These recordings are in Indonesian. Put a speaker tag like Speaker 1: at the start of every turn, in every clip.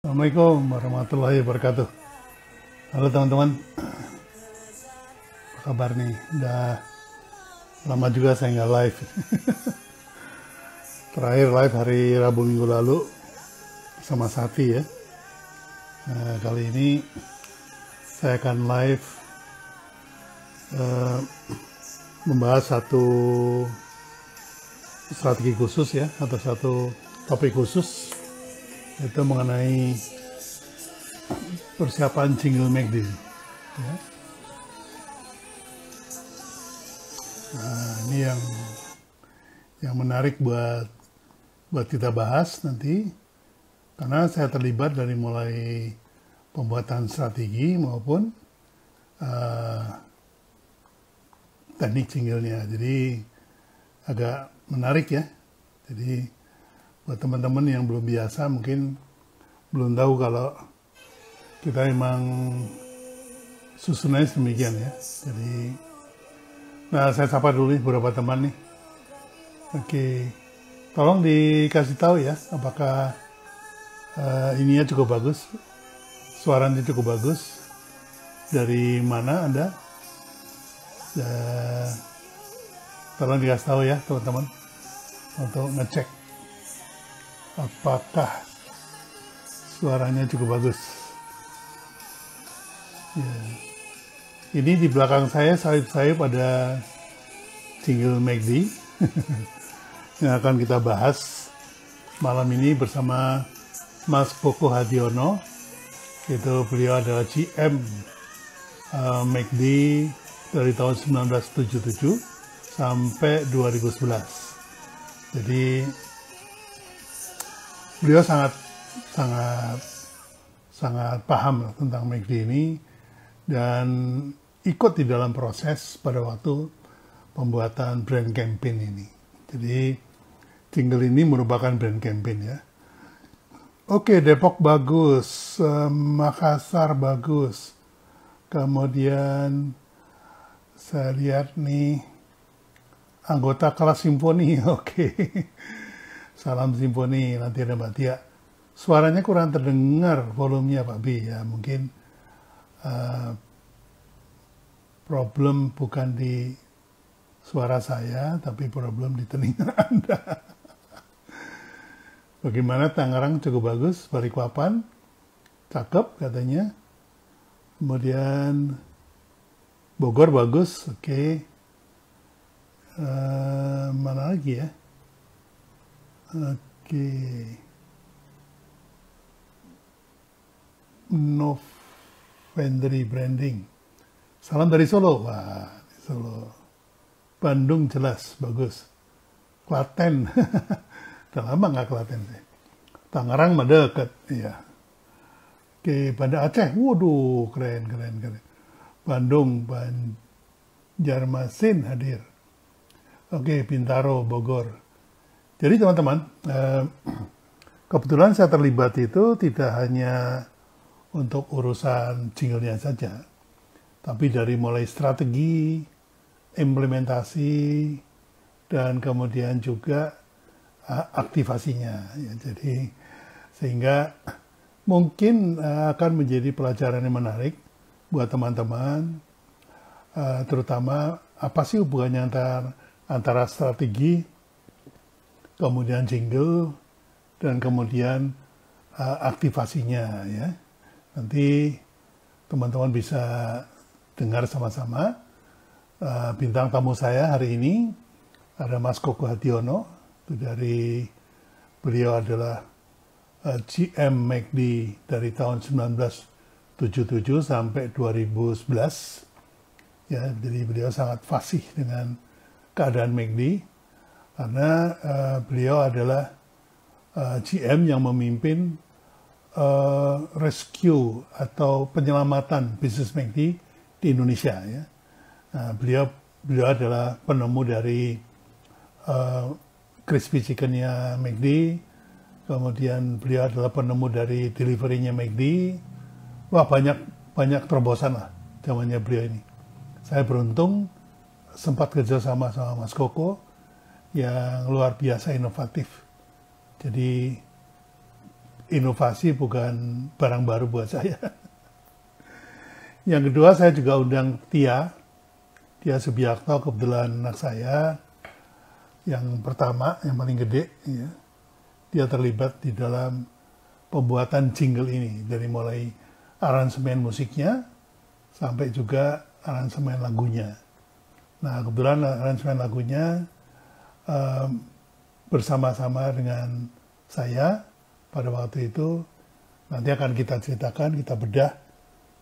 Speaker 1: Assalamualaikum warahmatullahi wabarakatuh. Halo teman-teman, apa kabar nih? Udah lama juga saya nggak live. Terakhir live hari Rabu minggu lalu sama Sati ya. Nah, kali ini saya akan live membahas satu strategi khusus ya, atau satu topik khusus, itu mengenai persiapan jingle McD ya. Nah, ini yang menarik buat kita bahas nanti, karena saya terlibat dari mulai pembuatan strategi maupun teknik jinglenya, jadi agak menarik ya. Jadi buat teman-teman yang belum biasa mungkin belum tahu kalau kita emang susunannya demikian ya. Jadi, nah saya sapa dulu nih beberapa teman nih. Oke, tolong dikasih tahu ya apakah ininya cukup bagus, suaranya cukup bagus. Dari mana Anda? Tolong dikasih tahu ya teman-teman untuk ngecek apakah suaranya cukup bagus. Ya. Ini di belakang saya sayup-sayup ada jingle McD yang akan kita bahas malam ini bersama Mas Koko Hadiono. Itu beliau adalah GM McD dari tahun 1977 sampai 2011. Jadi beliau sangat paham tentang McD ini dan ikut di dalam proses pada waktu pembuatan brand campaign ini. Jadi jingle ini merupakan brand campaign ya. Oke, Depok bagus, Makassar bagus. Kemudian saya lihat nih anggota kelas simfoni, oke. Salam simfoni, nanti ada Mbak Tia. Suaranya kurang terdengar volumenya Pak B ya, mungkin problem bukan di suara saya, tapi problem di telinga Anda. Bagaimana Tangerang cukup bagus, Balikpapan cakep katanya. Kemudian Bogor bagus, oke. Mana lagi ya? Oke. Novendry Branding. Salam dari Solo. Wah, Solo. Bandung jelas, bagus. Klaten. Udah lama nggak Klaten sih. Tangerang mah deket, iya. Oke, Banda Aceh. Waduh, keren. Bandung, Banjarmasin hadir. Oke, Bintaro, Bogor. Jadi teman-teman, kebetulan saya terlibat itu tidak hanya untuk urusan jinglenya saja, tapi dari mulai strategi, implementasi, dan kemudian juga aktivasinya. Ya, jadi sehingga mungkin akan menjadi pelajaran yang menarik buat teman-teman, terutama apa sih hubungannya antara strategi, kemudian jingle, dan kemudian aktivasinya ya. Nanti teman-teman bisa dengar sama-sama. Bintang tamu saya hari ini ada Mas Koko Hadiono. Beliau adalah GM McD dari tahun 1977 sampai 2011. Ya, jadi beliau sangat fasih dengan keadaan McD. Karena beliau adalah GM yang memimpin rescue atau penyelamatan bisnis McD di Indonesia ya. Nah, beliau adalah penemu dari crispy chickennya McD, kemudian beliau adalah penemu dari deliverynya McD. Wah, banyak terobosan lah zamannya beliau ini. Saya beruntung sempat kerja sama Mas Koko yang luar biasa inovatif. Jadi inovasi bukan barang baru buat saya. Yang kedua, saya juga undang Tia Subiakto, kebetulan anak saya yang pertama, yang paling gede, ya. Dia terlibat di dalam pembuatan jingle ini, dari mulai aransemen musiknya sampai juga aransemen lagunya. Nah, kebetulan aransemen lagunya bersama-sama dengan saya pada waktu itu. Nanti akan kita ceritakan, kita bedah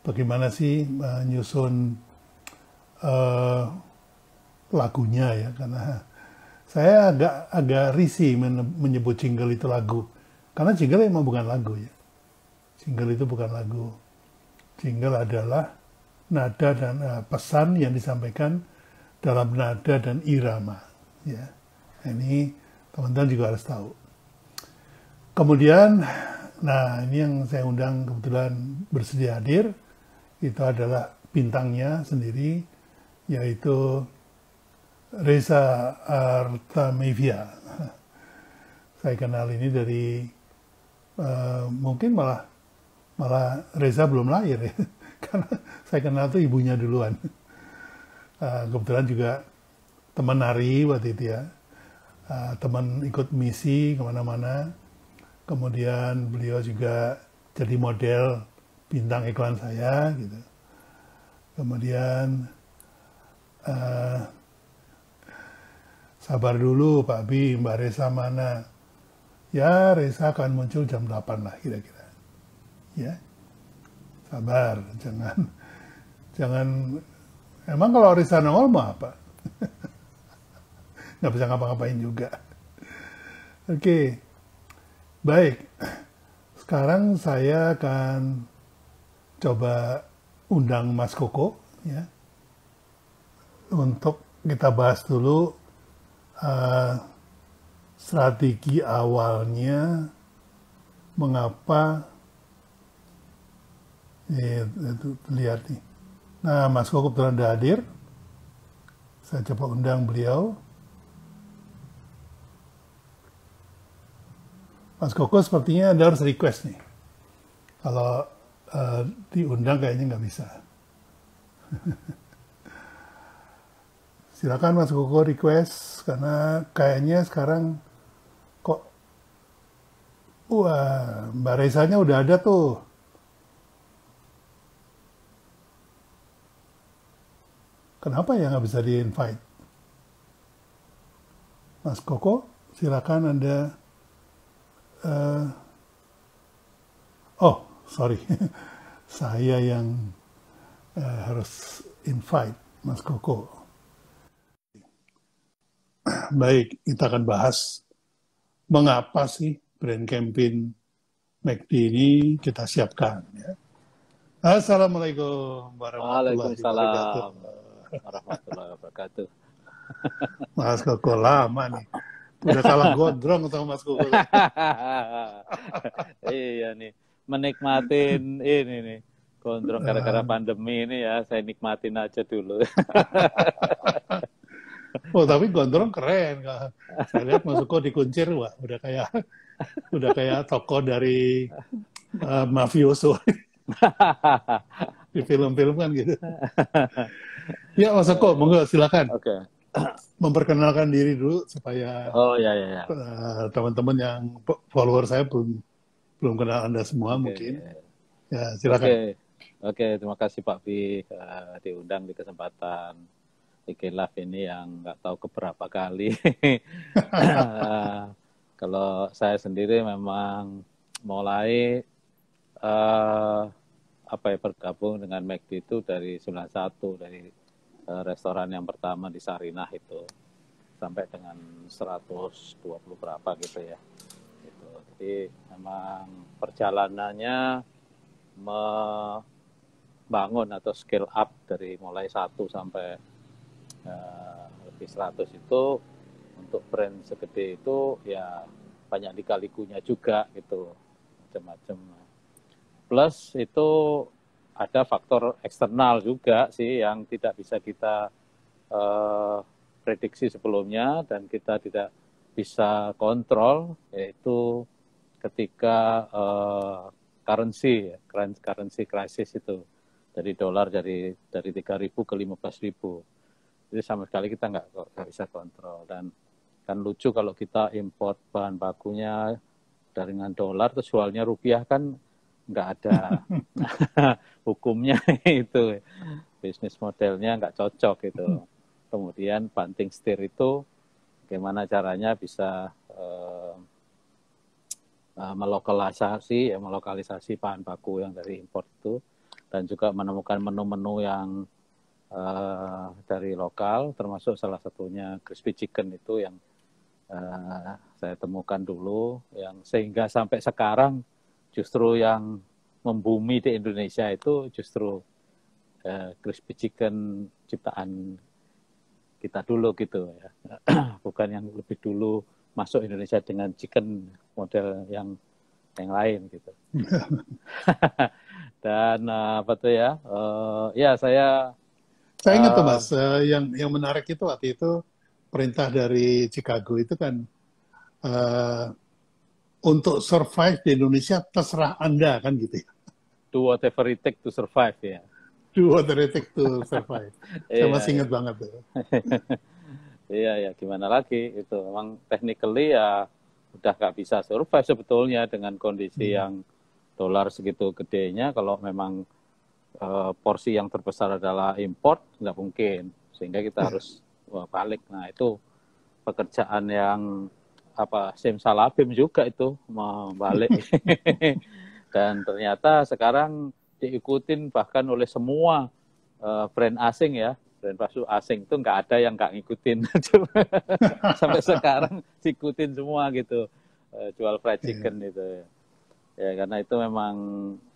Speaker 1: bagaimana sih menyusun lagunya ya, karena saya agak risih menyebut jingle itu lagu, karena jingle emang bukan lagu ya. Jingle itu bukan lagu. Jingle adalah nada dan pesan yang disampaikan dalam nada dan irama ya. Ini teman-teman juga harus tahu. Kemudian, nah ini yang saya undang kebetulan bersedia hadir, itu adalah bintangnya sendiri, yaitu Reza Artamevia. Saya kenal ini dari mungkin malah Reza belum lahir ya, karena saya kenal tuh ibunya duluan. Kebetulan juga teman nari waktu itu ya, teman ikut misi kemana-mana. Kemudian beliau juga jadi model bintang iklan saya gitu. Kemudian sabar dulu Pak Bi, Mbak Reza mana? Ya, Reza akan muncul jam 8 lah kira-kira. Ya, sabar, jangan. Emang kalau Reza nongol mau apa? Nggak bisa ngapa-ngapain juga. Oke, baik. Sekarang saya akan coba undang Mas Koko ya, untuk kita bahas dulu strategi awalnya mengapa itu lihat nih. Nah, Mas Koko kebetulan sudah hadir. Saya coba undang beliau. Mas Koko sepertinya Anda harus request nih. Kalau diundang kayaknya nggak bisa. Silakan Mas Koko request, karena kayaknya sekarang kok wah, Mbak Rezanya udah ada tuh. Kenapa ya nggak bisa di-invite? Mas Koko, silakan Anda. Oh, sorry. Saya yang harus invite Mas Koko. Baik, kita akan bahas mengapa sih brand campaign McD ini kita siapkan. Ya. Assalamualaikum warahmatullahi wabarakatuh.
Speaker 2: Waalaikumsalam warahmatullahi wabarakatuh.
Speaker 1: Mas Koko lama nih. Udah kalah gondrong sama Mas Koko.
Speaker 2: Iya nih, menikmatin ini nih. Gondrong gara-gara pandemi ini ya, saya nikmatin aja dulu.
Speaker 1: Oh, tapi gondrong keren. Saya lihat Mas Koko dikuncir, wah udah kayak tokoh dari mafioso. Di film-film kan gitu. Ya Mas Koko, monggo silakan.
Speaker 2: Oke.
Speaker 1: Memperkenalkan diri dulu supaya teman-teman yang follower saya belum kenal Anda semua mungkin. Ya, silakan.
Speaker 2: Oke, terima kasih Pak Bi diundang di kesempatan IG Live ini yang nggak tahu keberapa kali. Kalau saya sendiri memang mulai bergabung dengan McD itu dari 91, dari restoran yang pertama di Sarinah itu sampai dengan 120 berapa gitu ya. Gitu. Jadi memang perjalanannya membangun atau scale up dari mulai 1 sampai lebih 100 itu untuk brand segede itu ya banyak lika-likunya juga gitu, macam-macam. Plus itu ada faktor eksternal juga sih yang tidak bisa kita prediksi sebelumnya dan kita tidak bisa kontrol, yaitu ketika currency crisis itu, dari dolar dari 3.000 ke 15.000. Jadi sama sekali kita nggak bisa kontrol. Dan kan lucu kalau kita import bahan bakunya dengan dolar terus jualnya rupiah, kan nggak ada hukumnya itu. Bisnis modelnya nggak cocok gitu. Kemudian banting setir itu bagaimana caranya bisa melokalisasi bahan baku yang dari impor itu, dan juga menemukan menu-menu yang dari lokal, termasuk salah satunya crispy chicken itu yang saya temukan dulu, yang sehingga sampai sekarang justru yang membumi di Indonesia itu justru crispy chicken ciptaan kita dulu gitu ya, bukan yang lebih dulu masuk Indonesia dengan chicken model yang lain gitu. Dan apa tuh ya? Ya saya
Speaker 1: ingat tuh Mas, yang menarik itu waktu itu perintah dari Chicago itu kan untuk survive di Indonesia terserah Anda kan gitu ya.
Speaker 2: Do whatever it takes to survive ya.
Speaker 1: Do whatever it takes to survive. Saya masih ingat banget tuh.
Speaker 2: Iya, gimana lagi itu. Memang technically ya udah nggak bisa survive sebetulnya dengan kondisi yang dolar segitu gedenya. Kalau memang porsi yang terbesar adalah import, nggak mungkin. Sehingga kita harus balik. Nah itu pekerjaan yang simsalabim juga itu membalik. Dan ternyata sekarang diikutin bahkan oleh semua brand asing ya. Brand fast food asing itu nggak ada yang nggak ngikutin. Sampai sekarang diikutin semua gitu. Jual fried chicken itu. Ya karena itu memang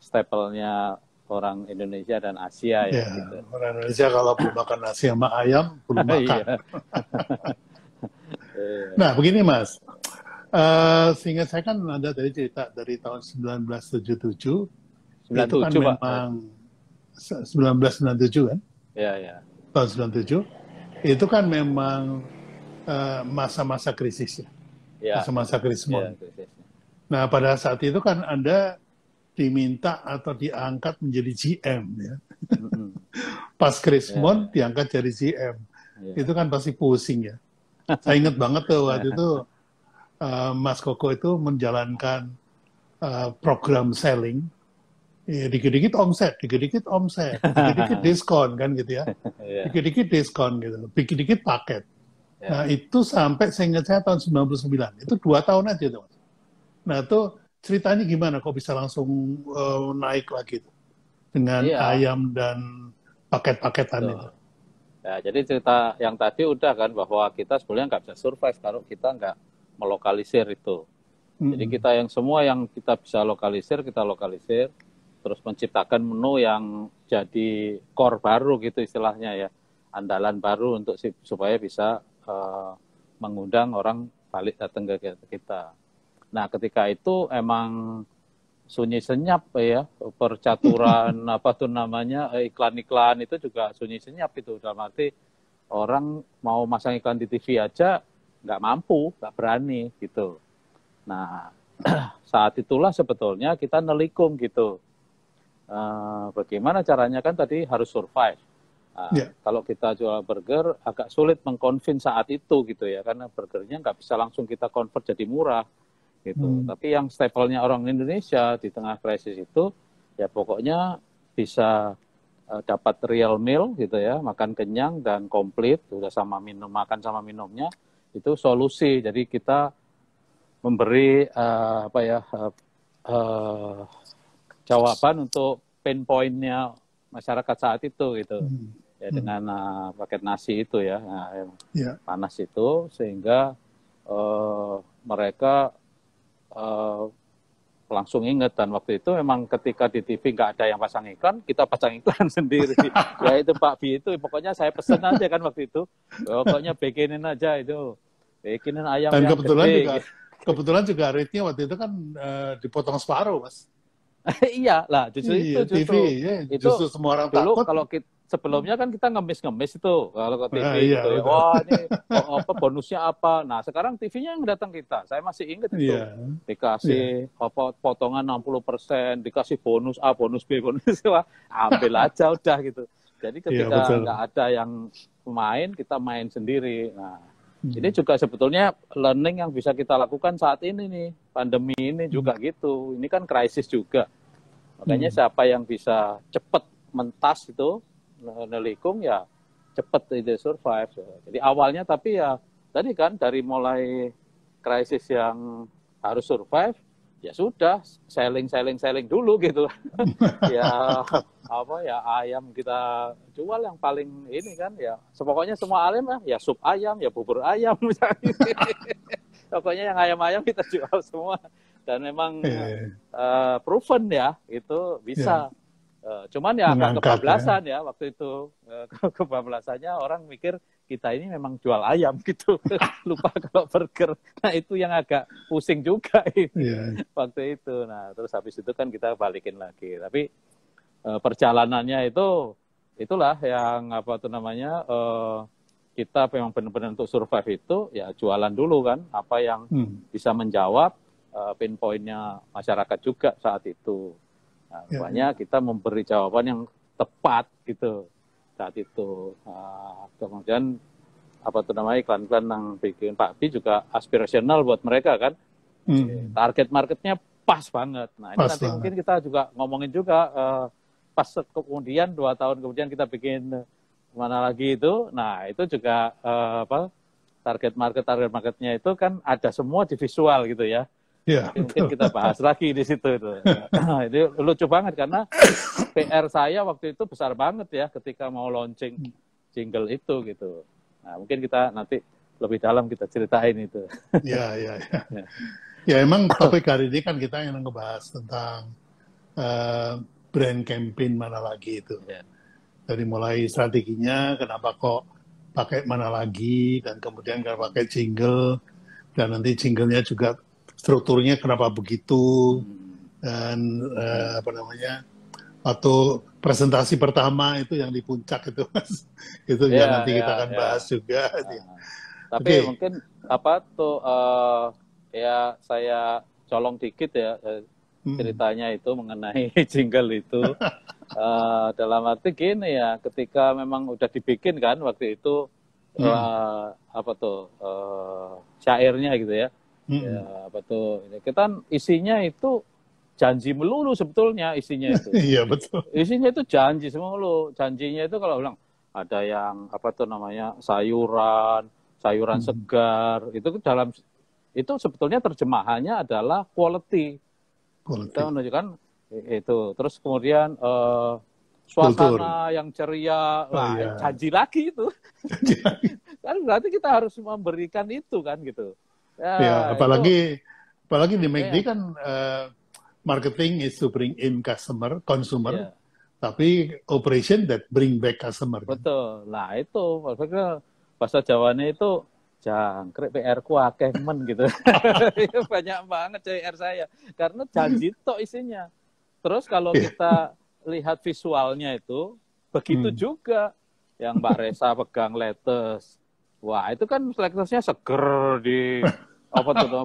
Speaker 2: staple-nya orang Indonesia dan Asia ya. Gitu.
Speaker 1: Orang Indonesia kalau belum makan nasi sama ayam, belum makan. Nah begini Mas, seingat saya kan ada dari cerita dari tahun 1977, itu kan memang 1997 kan?
Speaker 2: Ya.
Speaker 1: Tahun 97, itu kan memang masa-masa krisis ya, masa-masa krismon. Nah pada saat itu kan Anda diminta atau diangkat menjadi GM ya. Pas krismon diangkat jadi GM, itu kan pasti pusing ya. Saya ingat banget tuh waktu itu Mas Koko itu menjalankan program selling, dikit-dikit omset, dikit-dikit diskon kan gitu ya, dikit-dikit diskon gitu, dikit-dikit paket. Nah itu sampai saya ingat saya tahun 99, itu 2 tahun aja tuh. Nah itu ceritanya gimana kok bisa langsung naik lagi tuh dengan ayam dan paket-paketan itu.
Speaker 2: Ya, jadi cerita yang tadi udah kan bahwa kita sebenarnya nggak bisa survive kalau kita nggak melokalisir itu. Jadi kita yang semua yang kita bisa lokalisir, kita lokalisir, terus menciptakan menu yang jadi core baru gitu istilahnya ya, andalan baru untuk supaya bisa mengundang orang balik datang ke kita. Nah ketika itu emang sunyi senyap ya, percaturan iklan-iklan itu juga sunyi senyap itu, dalam arti orang mau masang iklan di TV aja nggak mampu, nggak berani gitu. Nah saat itulah sebetulnya kita nelikum gitu, bagaimana caranya, kan tadi harus survive. Kalau kita jual burger agak sulit mengconvince saat itu gitu ya, karena burgernya nggak bisa langsung kita convert jadi murah gitu. Tapi yang staple-nya orang Indonesia di tengah krisis itu ya pokoknya bisa dapat real meal gitu ya, makan kenyang dan komplit, udah sama makan sama minumnya itu solusi. Jadi kita memberi jawaban untuk pain point-nya masyarakat saat itu gitu. Ya dengan paket nasi itu ya, panas itu, sehingga mereka langsung ingat. Dan waktu itu memang ketika di TV nggak ada yang pasang iklan, kita pasang iklan sendiri. Ya itu Pak B itu, pokoknya saya pesen aja kan waktu itu, pokoknya bikinin aja itu, bikinin ayam
Speaker 1: dan
Speaker 2: yang
Speaker 1: gede. Kebetulan juga rate-nya waktu itu kan dipotong separuh Mas.
Speaker 2: Iya lah, justru itu
Speaker 1: TV, justru semua orang
Speaker 2: dulu
Speaker 1: takut.
Speaker 2: Kalau sebelumnya kan kita ngemis-ngemis itu kalau ke TV
Speaker 1: Iya,
Speaker 2: gitu ya.
Speaker 1: betul.
Speaker 2: Wah, ini apa bonusnya apa. Nah, sekarang TV-nya yang datang kita. Saya masih ingat itu.
Speaker 1: Iya, iya.
Speaker 2: Dikasih apa potongan 60%, dikasih bonus A, bonus B, bonus C. Wah, ambil aja udah gitu. Jadi
Speaker 1: Iya,
Speaker 2: ketika
Speaker 1: betul.
Speaker 2: nggak ada yang main, kita main sendiri. Nah, ini juga sebetulnya learning yang bisa kita lakukan saat ini nih. Pandemi ini juga gitu. Ini kan krisis juga. Makanya siapa yang bisa cepat mentas itu, nelikung ya cepat itu survive. Jadi awalnya tapi ya tadi kan dari mulai krisis yang harus survive, ya sudah selling dulu gitu. Ya apa ya ayam kita jual yang paling ini kan ya pokoknya semua ayam ya sup ayam ya bubur ayam misalnya. Pokoknya yang ayam-ayam kita jual semua dan memang proven ya itu bisa. Cuman ya agak kebablasan ya waktu itu. Kebablasannya orang mikir kita ini memang jual ayam gitu. Lupa kalau burger. Nah itu yang agak pusing juga ini waktu itu. Nah terus habis itu kan kita balikin lagi. Tapi perjalanannya itulah yang apa tuh namanya kita memang benar-benar untuk survive itu ya jualan dulu kan. Apa yang bisa menjawab pain point-nya masyarakat juga saat itu. Nah, makanya kita memberi jawaban yang tepat gitu saat itu. Kemudian apa tuh namanya iklan-iklan yang bikin Pak Bi juga aspirasional buat mereka kan. Target marketnya pas banget. Nah ini nanti mungkin kita juga ngomongin juga pas kemudian 2 tahun kemudian kita bikin mana lagi itu. Nah itu juga target marketnya itu kan ada semua di visual gitu ya.
Speaker 1: Ya,
Speaker 2: mungkin kita bahas lagi di situ itu. Ini lucu banget karena PR saya waktu itu besar banget ya ketika mau launching jingle itu gitu. Nah, mungkin kita nanti lebih dalam kita ceritain itu.
Speaker 1: Ya. Ya emang topik hari ini kan kita yang ngebahas tentang brand campaign mana lagi itu. Dari mulai strateginya, kenapa kok pakai mana lagi, dan kemudian kalau pakai jingle, dan nanti jinglenya juga strukturnya kenapa begitu, dan waktu presentasi pertama itu yang di puncak itu itu nanti kita akan bahas juga.
Speaker 2: Tapi mungkin apa tuh ya saya colong dikit ya ceritanya itu mengenai jingle itu dalam arti gini ya ketika memang udah dibikin kan waktu itu syairnya gitu ya. Ya, betul. Kita isinya itu janji melulu sebetulnya isinya itu.
Speaker 1: Iya, betul.
Speaker 2: Isinya itu janji melulu. Janjinya itu kalau bilang ada yang sayuran segar, itu dalam itu sebetulnya terjemahannya adalah quality. Kita menunjukkan itu. Terus kemudian suasana yang ceria, janji lagi itu. Kan berarti kita harus memberikan itu kan gitu.
Speaker 1: Ya, apalagi di McD kan marketing is to bring in consumer, tapi operation that bring back customer.
Speaker 2: Betul. Nah itu, bahasa Jawanya itu jangkrik PR-ku akeh men gitu. Banyak banget PR saya. Karena janji tok isinya. Terus kalau kita lihat visualnya itu, begitu juga. Yang Mbak Resa pegang lettuce. Wah itu kan lettuce-nya seger di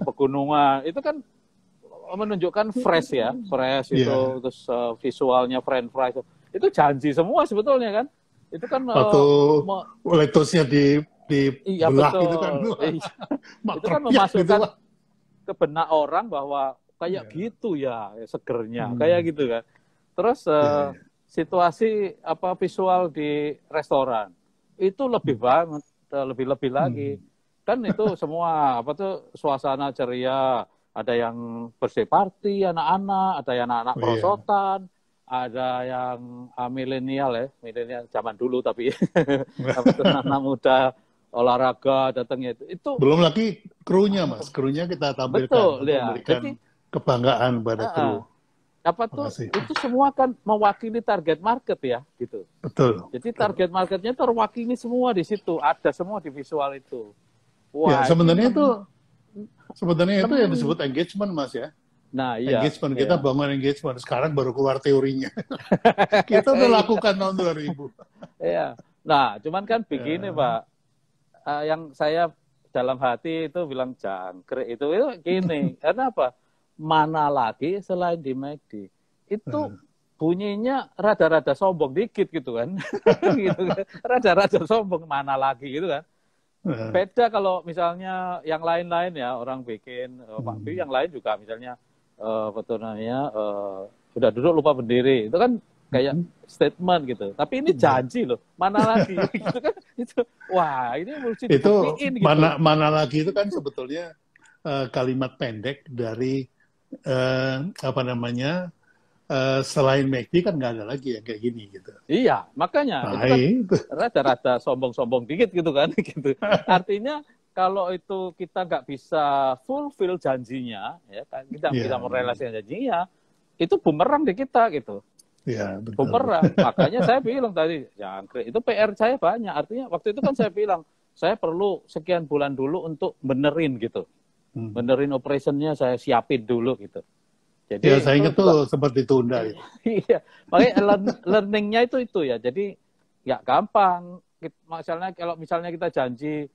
Speaker 2: pegunungan. Itu kan menunjukkan fresh ya. Fresh itu, terus visualnya french fries. Itu janji semua sebetulnya kan. Itu kan
Speaker 1: waktu lettuce-nya belah
Speaker 2: betul.
Speaker 1: itu kan.
Speaker 2: Itu kan memasukkan ke benak orang bahwa kayak gitu ya segernya, kayak gitu kan. Terus situasi visual di restoran itu lebih banget, lebih lagi. Kan itu semua suasana ceria, ada yang birthday party anak-anak, ada yang anak-anak perosotan, ada yang milenial zaman dulu tapi anak muda olahraga datangnya itu
Speaker 1: belum lagi krunya Mas, krunya kita tampilkan
Speaker 2: betul ya.
Speaker 1: Jadi kebanggaan pada kru.
Speaker 2: Itu semua kan mewakili target market ya gitu.
Speaker 1: Betul.
Speaker 2: Jadi target marketnya terwakili semua di situ, ada semua di visual itu.
Speaker 1: Wah, ya, sebenarnya itu yang disebut engagement Mas ya.
Speaker 2: Nah, iya.
Speaker 1: Engagement kita bangun engagement. Sekarang baru keluar teorinya. Kita udah lakukan tahun 2000.
Speaker 2: Iya. Nah, cuman kan begini, Pak. Yang saya dalam hati itu bilang jangkrik itu gini. Karena apa? Mana lagi selain di McD. Itu bunyinya rada-rada sombong dikit gitu kan. Gitu kan. Rada-rada sombong, mana lagi gitu kan. Beda kalau misalnya yang lain-lain ya, orang bikin, Pak B yang lain juga misalnya, betul namanya, udah duduk lupa berdiri. Itu kan kayak statement gitu. Tapi ini janji loh, mana lagi gitu kan. Wah, ini mesti dibuktiin gitu.
Speaker 1: Mana lagi itu kan sebetulnya kalimat pendek dari apa namanya, selain McD kan nggak ada lagi yang kayak gini gitu.
Speaker 2: Iya, makanya itu kan rada-rada sombong-sombong dikit gitu kan. Gitu. Artinya kalau itu kita nggak bisa fulfill janjinya, ya kan, kita bisa merelasikan janjinya, itu bumerang di kita gitu.
Speaker 1: Ya, betul.
Speaker 2: Bumerang. Makanya saya bilang tadi, jangkrik itu PR saya banyak. Artinya waktu itu kan saya bilang, saya perlu sekian bulan dulu untuk benerin gitu. Benerin operationnya saya siapin dulu gitu. Jadi,
Speaker 1: ya, saya ingat tuh seperti tunda.
Speaker 2: Iya, makanya learningnya itu ya. Jadi nggak gampang. Misalnya kalau misalnya kita janji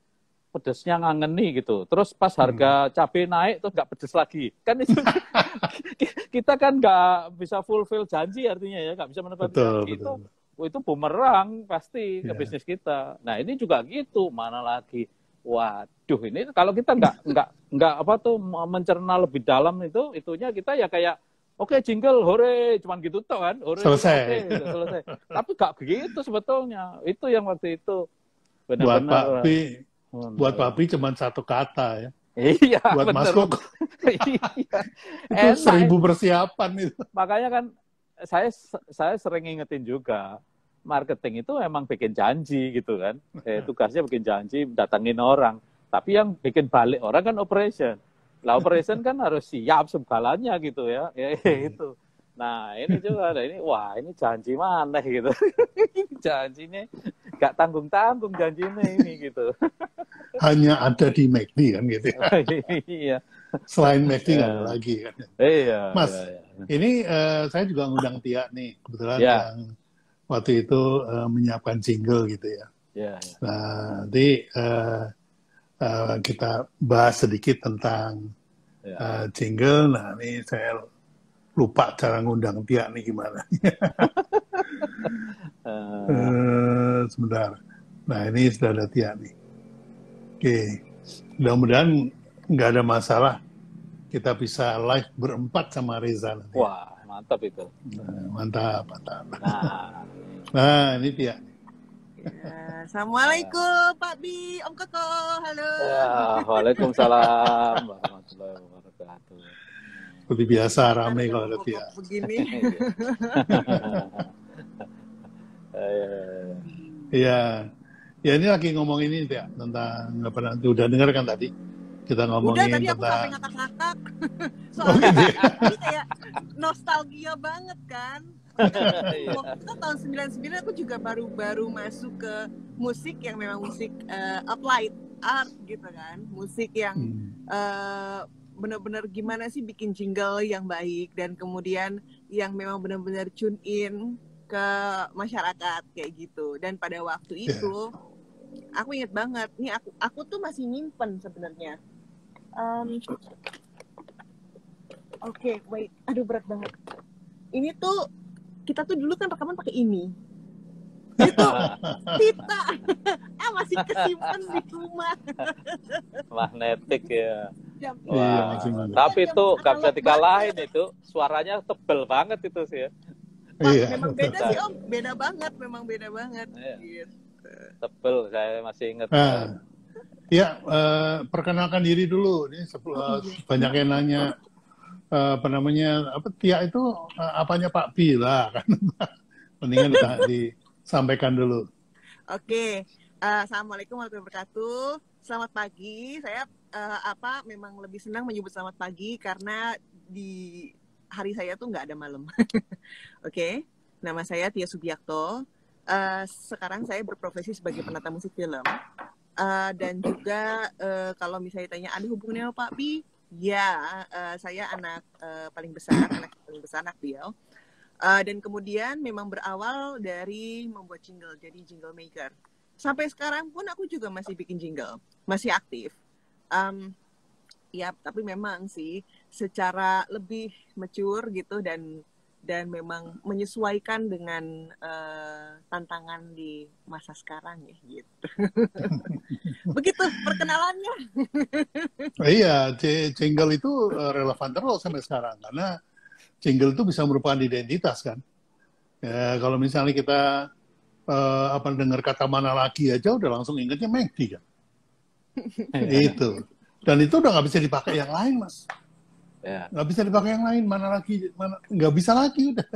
Speaker 2: pedesnya ngangeni gitu, terus pas harga cabai naik tuh nggak pedes lagi, kan itu kita kan nggak bisa fulfill janji artinya ya, nggak bisa menepati janji itu bumerang pasti ke bisnis kita. Nah ini juga gitu, mana lagi. Waduh, ini kalau kita nggak apa tuh mencerna lebih dalam itunya kita ya kayak oke, jingle hore cuman gitu tuh kan, hore
Speaker 1: selesai.
Speaker 2: Okay, selesai. Tapi nggak begitu sebetulnya. Itu yang waktu itu
Speaker 1: benar-benar buat Papi cuma satu kata ya.
Speaker 2: Iya,
Speaker 1: buat Mas Kok
Speaker 2: iya.
Speaker 1: Itu 1000 persiapan itu.
Speaker 2: Makanya kan saya sering ingetin juga, marketing itu emang bikin janji gitu kan. Tugasnya bikin janji, datangin orang. Tapi yang bikin balik orang kan operation. Lah operation kan harus siap segalanya gitu ya. Itu. Nah ini juga, ini janji mana gitu. Janjinya gak tanggung-tanggung janjinya ini gitu.
Speaker 1: Hanya ada di McD kan gitu.
Speaker 2: Iya.
Speaker 1: Selain McD nggak ada lagi kan.
Speaker 2: Iya.
Speaker 1: Mas, ini saya juga ngundang Tia nih kebetulan yang waktu itu menyiapkan jingle gitu ya. Nah, nanti kita bahas sedikit tentang jingle. Nah, ini saya lupa cara ngundang Tia nih gimana. Sebentar. Nah, ini sudah ada Tia nih. Oke, mudah-mudahan nggak ada masalah. Kita bisa live berempat sama Reza nanti.
Speaker 2: Wah, mantap itu.
Speaker 1: Mantap. Nah, ini Tia.
Speaker 3: Ya, Assalamualaikum Pak Bi, Om Koko, halo.
Speaker 2: Ya, waalaikumsalam warahmatullahi wabarakatuh.
Speaker 1: Seperti biasa ramai kalau ada Tia.
Speaker 3: Begini.
Speaker 1: Iya. Ya ini lagi ngomong ini Tia tentang apa nanti udah dengar kan tadi kita ngomongin
Speaker 3: tadi
Speaker 1: tentang.
Speaker 3: Aku sampai ngakak-ngakak. Soalnya ini kayak nostalgia banget kan. Waktu itu tahun 99 aku juga baru masuk ke musik yang memang musik applied art gitu kan, musik yang benar-benar gimana sih bikin jingle yang baik dan kemudian yang memang benar-benar tune in ke masyarakat kayak gitu. Dan pada waktu itu aku inget banget nih, aku tuh masih nyimpen sebenarnya. Oke, wait, aduh berat banget. Ini tuh kita tuh dulu kan rekaman pakai ini. Itu kita masih kesimpan di rumah.
Speaker 2: Magnetik ya.
Speaker 1: Wah,
Speaker 2: tapi itu gak bisa dikalahin itu. Suaranya tebel banget itu sih ya.
Speaker 3: Memang beda sih Om, memang beda banget. Gitu.
Speaker 2: Tebel, saya masih ingat.
Speaker 1: Ya, perkenalkan diri dulu. Ini banyak yang nanya. Apa namanya, Tia itu apanya Pak Bi lah kan. Mendingan disampaikan dulu.
Speaker 3: Oke, Assalamualaikum warahmatullahi wabarakatuh. Selamat pagi. Saya memang lebih senang menyebut selamat pagi karena di hari saya tuh nggak ada malam. Oke, nama saya Tia Subiakto. Sekarang saya berprofesi sebagai penata musik film. Dan juga kalau misalnya tanya ada hubungannya sama Pak Bi, Ya, saya anak paling besar, anak beliau. Dan kemudian memang berawal dari membuat jingle, jadi jingle maker. Sampai sekarang pun aku juga masih bikin jingle, masih aktif. Ya, tapi memang sih secara lebih mature gitu dan memang menyesuaikan dengan tantangan di masa sekarang ya gitu. Begitu perkenalannya.
Speaker 1: Iya, jingle itu relevan terus sampai sekarang karena jingle itu bisa merupakan identitas kan. Ya, kalau misalnya kita dengar kata mana lagi aja udah langsung ingetnya McD kan. Itu. Dan itu udah nggak bisa dipakai yang lain, Mas.
Speaker 2: Ya.
Speaker 1: Nggak bisa dipakai yang lain, nggak bisa lagi udah.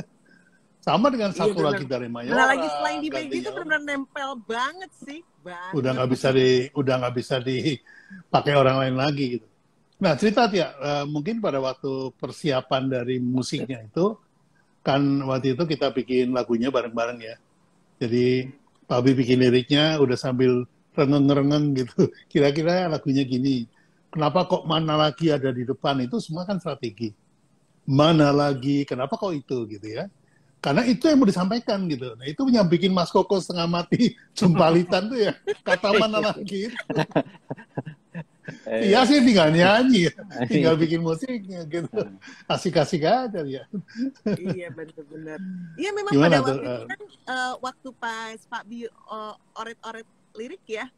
Speaker 1: Sama dengan satu lagi dari Mayora.
Speaker 3: Mana lagi selain di McD itu benar-benar nempel banget sih. Banget.
Speaker 1: Udah nggak bisa dipakai orang lain lagi gitu. Nah, cerita Tia, mungkin pada waktu persiapan dari musiknya itu, kan waktu itu kita bikin lagunya bareng-bareng ya. Jadi Pak Abi bikin liriknya udah sambil rengeng-rengeng gitu. Kira-kira lagunya gini. Kenapa kok mana lagi ada di depan? Itu semua kan strategi. Mana lagi? Kenapa kok itu gitu ya? Karena itu yang mau disampaikan gitu. Nah, itu yang bikin Mas Koko setengah mati jumpalitan tuh ya. Kata mana lagi itu. Iya sih tinggal nyanyi, tinggal bikin musiknya gitu. Asik-asik aja ya.
Speaker 3: Iya benar-benar. Iya memang
Speaker 1: Gimana
Speaker 3: pada
Speaker 1: tuh?
Speaker 3: waktu itu kan waktu pas Pak Bi oret-oret lirik ya.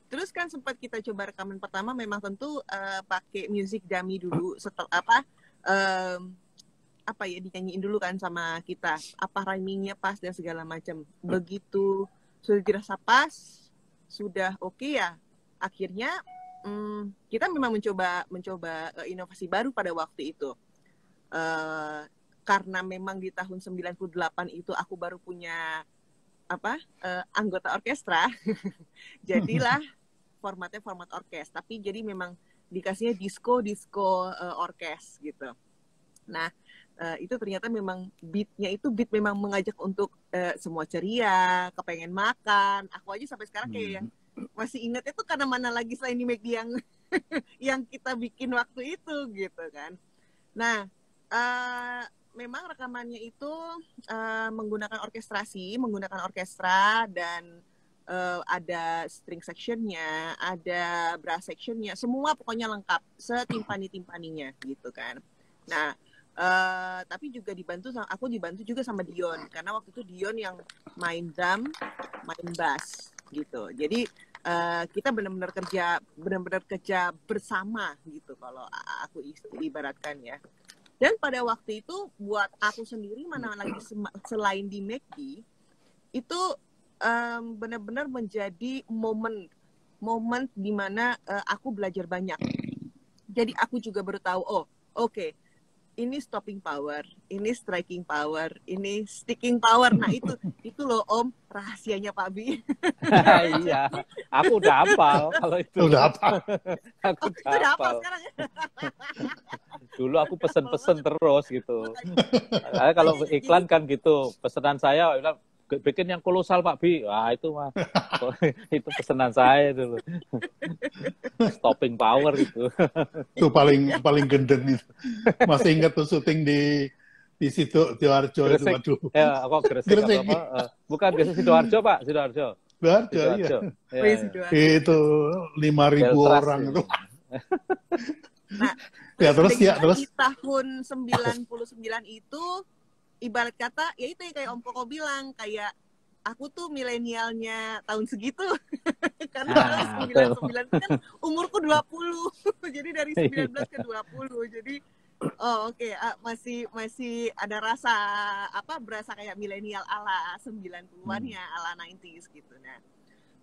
Speaker 3: Terus kan sempat kita coba rekaman pertama memang tentu pakai music dummy dulu setelah apa ya dinyanyiin dulu kan sama kita. Apa rhymingnya pas dan segala macam. Begitu sudah dirasa pas, sudah oke ya. Akhirnya kita memang mencoba inovasi baru pada waktu itu. Karena memang di tahun 98 itu aku baru punya anggota orkestra. Jadilah formatnya format orkes, tapi jadi memang dikasihnya disco orkes gitu. Nah, itu ternyata memang beatnya itu beat memang mengajak untuk semua ceria, kepengen makan. Aku aja sampai sekarang kayak yang masih ingat itu karena mana lagi selain di McD yang kita bikin waktu itu gitu kan. Nah, memang rekamannya itu menggunakan orkestra dan ada string sectionnya, ada brass sectionnya, semua pokoknya lengkap, setimpani-timpaninya gitu kan. Nah, tapi juga aku dibantu juga sama Dion, karena waktu itu Dion yang main drum, main bass gitu. Jadi kita benar-benar kerja bersama gitu kalau aku ibaratkan ya. Dan pada waktu itu buat aku sendiri mana lagi selain di McD itu benar-benar menjadi momen di mana aku belajar banyak. Jadi aku juga baru tahu oke, ini stopping power, ini striking power, ini sticking power. Nah itu loh Om rahasianya Pak Bi.
Speaker 2: Iya, aku udah hafal kalau itu.
Speaker 1: Udah hafal.
Speaker 2: Aku udah hafal
Speaker 3: sekarang.
Speaker 2: Dulu aku pesen terus gitu. Kalau iklan kan gitu, pesanan saya bilang bikin yang kolosal Pak Bi. Wah itu mah itu pesanan saya dulu. Stopping power itu.
Speaker 1: Itu paling gendeng itu. Masih ingat tuh syuting di situ Sidoarjo itu, waduh.
Speaker 2: Ya, kok Gresik atau apa? Bukan Gresik, Sidoarjo Pak, Sidoarjo.
Speaker 1: Sidoarjo, iya. Itu 5.000 orang itu.
Speaker 3: Nah, terus di tahun 99 itu ibarat kata ya itu kayak Om Koko bilang, kayak aku tuh milenialnya tahun segitu. Karena 99 itu kan umurku 20. Jadi dari 19 ke 20. Jadi oke. Masih ada rasa berasa kayak milenial ala 90-an ya, ala 90s gitu. Nah,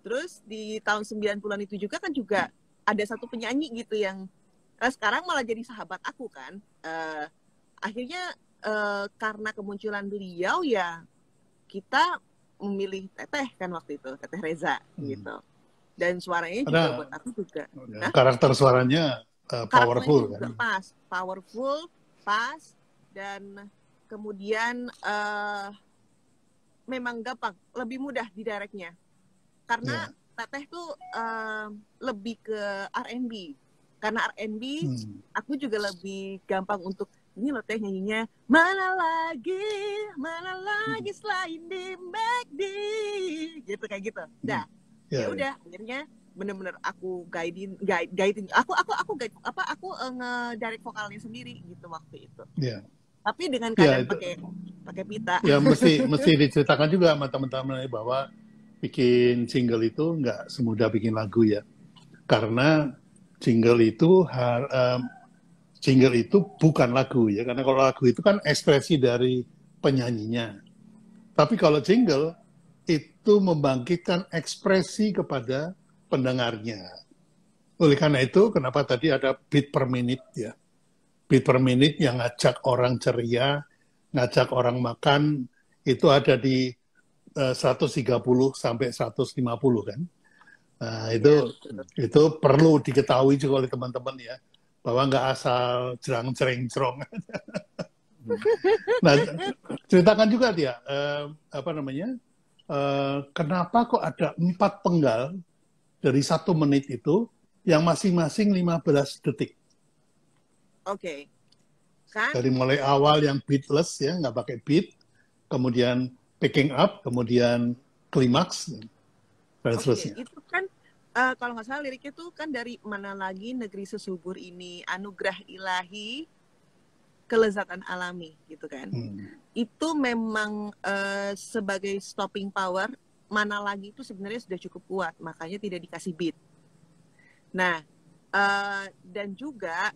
Speaker 3: terus di tahun 90-an itu juga kan juga ada satu penyanyi gitu yang sekarang malah jadi sahabat aku kan. Akhirnya karena kemunculan beliau ya kita memilih Teteh kan waktu itu, Teteh Reza gitu. Dan suaranya juga buat aku juga.
Speaker 1: Karakter suaranya powerful kan.
Speaker 3: Powerful, pas, dan kemudian memang gampang, lebih mudah di directnya. Karena Teteh tuh lebih ke R&B. Karena R&B, aku juga lebih gampang untuk ini loh teh nyanyinya mana lagi selain di McD gitu kayak gitu. Dah. Ya udah akhirnya bener-bener aku guide aku nge-direct vokalnya sendiri gitu waktu itu. Tapi dengan keadaan pakai pita.
Speaker 1: Ya mesti diceritakan juga sama teman-teman bahwa bikin single itu nggak semudah bikin lagu ya. Karena single itu bukan lagu ya. Karena kalau lagu itu kan ekspresi dari penyanyinya. Tapi kalau single itu membangkitkan ekspresi kepada pendengarnya. Oleh karena itu, kenapa tadi ada beat per minute ya. Beat per minute yang ngajak orang ceria, ngajak orang makan, itu ada di 130 sampai 150 kan. Nah, itu perlu diketahui juga oleh teman-teman ya, bahwa nggak asal jerang-jereng-jerong. Nah, ceritakan juga dia, kenapa kok ada 4 penggal dari 1 menit itu, yang masing-masing 15 detik.
Speaker 3: Oke. Kan?
Speaker 1: Dari mulai awal yang beatless ya, nggak pakai beat, kemudian picking up, kemudian klimaks, dan seterusnya.
Speaker 3: Itu kan kalau nggak salah liriknya tuh kan dari mana lagi negeri sesubur ini, anugerah ilahi, kelezatan alami gitu kan. Itu memang sebagai stopping power, mana lagi itu sebenarnya sudah cukup kuat, makanya tidak dikasih beat. Nah, dan juga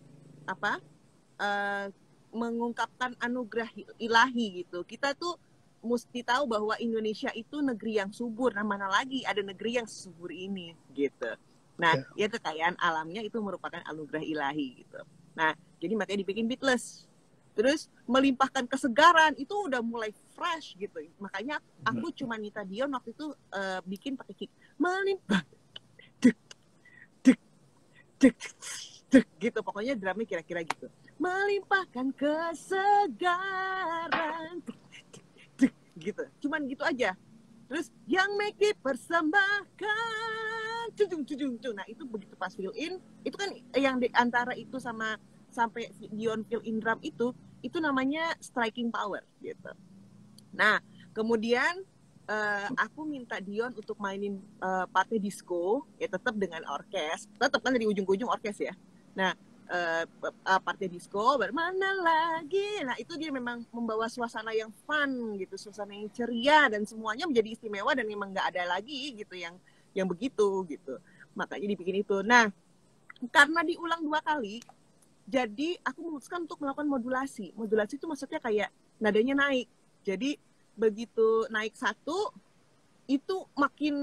Speaker 3: mengungkapkan anugerah ilahi gitu. Kita tuh mesti tahu bahwa Indonesia itu negeri yang subur. Nah, mana lagi ada negeri yang subur ini gitu. Nah, ya kekayaan alamnya itu merupakan anugerah ilahi gitu. Nah, jadi makanya dibikin beatless. Terus melimpahkan kesegaran itu udah mulai fresh gitu. Makanya aku cuma Nita Dion waktu itu bikin pakai kick. Melimpah gitu, pokoknya drumnya kira-kira gitu. Melimpahkan kesegaran gitu, cuman gitu aja. Terus yang make dipersembahkan cujung. Nah itu begitu pas fill in, itu kan yang di antara itu sama sampai Dion fill in drum itu namanya striking power gitu. Nah kemudian aku minta Dion untuk mainin partnya disco, ya tetap dengan orkes, tetap kan dari ujung ke ujung orkes ya. Nah, partnya disco, mana lagi, nah itu dia memang membawa suasana yang fun gitu, suasana yang ceria dan semuanya menjadi istimewa dan memang nggak ada lagi gitu yang begitu gitu. Makanya dibikin itu. Nah, karena diulang 2 kali, jadi aku memutuskan untuk melakukan modulasi. Modulasi itu maksudnya kayak nadanya naik. Jadi begitu naik 1 itu makin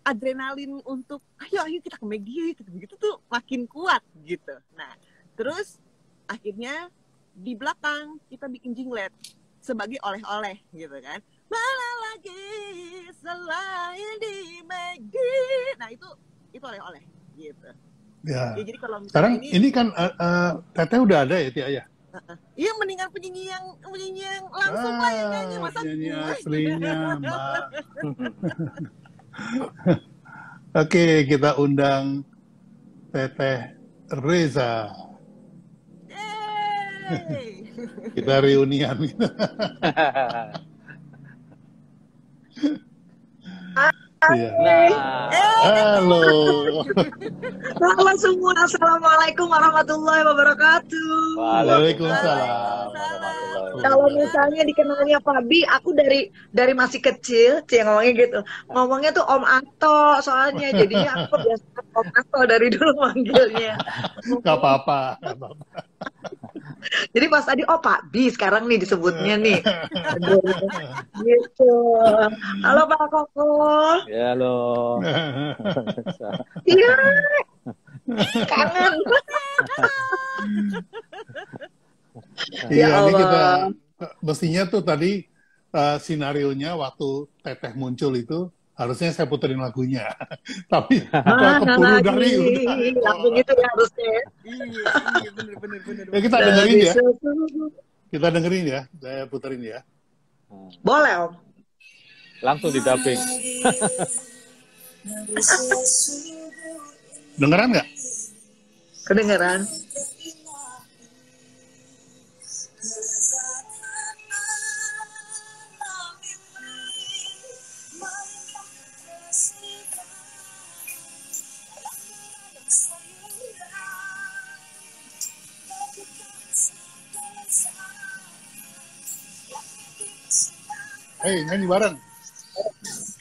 Speaker 3: adrenalin untuk ayo kita ke McD gitu tuh makin kuat gitu. Nah terus akhirnya di belakang kita bikin jinglet sebagai oleh-oleh gitu kan. Mana lagi selain di McD. Nah itu oleh-oleh gitu.
Speaker 1: Ya.
Speaker 3: Jadi kalau
Speaker 1: sekarang ini kan Teteh udah ada ya Tia ya?
Speaker 3: Iya, mendingan penyanyi yang langsung lah yang nyanyi, masa
Speaker 1: penyanyi
Speaker 3: gue
Speaker 1: aslinya Mbak. Oke, kita undang Teteh Reza. Kita reunian.
Speaker 2: Nah,
Speaker 1: halo.
Speaker 4: Halo semua, assalamualaikum warahmatullahi wabarakatuh.
Speaker 1: Waalaikumsalam.
Speaker 4: Kalau misalnya dikenalnya Fabi, aku dari masih kecil, ngomongnya gitu. Ngomongnya tuh Om Anto, soalnya jadinya aku biasa Om Anto dari dulu manggilnya.
Speaker 1: Gak apa-apa.
Speaker 4: Jadi pas tadi, Pak Bi sekarang nih disebutnya nih. Gitu. Halo Pak Koko.
Speaker 2: ya halo.
Speaker 4: Iya. Kangen.
Speaker 1: Iya,
Speaker 4: Ya
Speaker 1: ini kita
Speaker 4: Allah.
Speaker 1: mestinya tuh tadi sinarionya waktu Teteh muncul itu harusnya saya puterin lagunya. Tapi keburu dari udah.
Speaker 4: Langsung gitu ya harusnya.
Speaker 3: Iya, bener.
Speaker 1: Ya, kita dengerin ya. Kita dengerin ya. Saya puterin ya.
Speaker 4: Boleh Om.
Speaker 2: Langsung di dubbing.
Speaker 1: Dengeran nggak?
Speaker 4: Kedengeran?
Speaker 1: Hei, nyanyi bareng.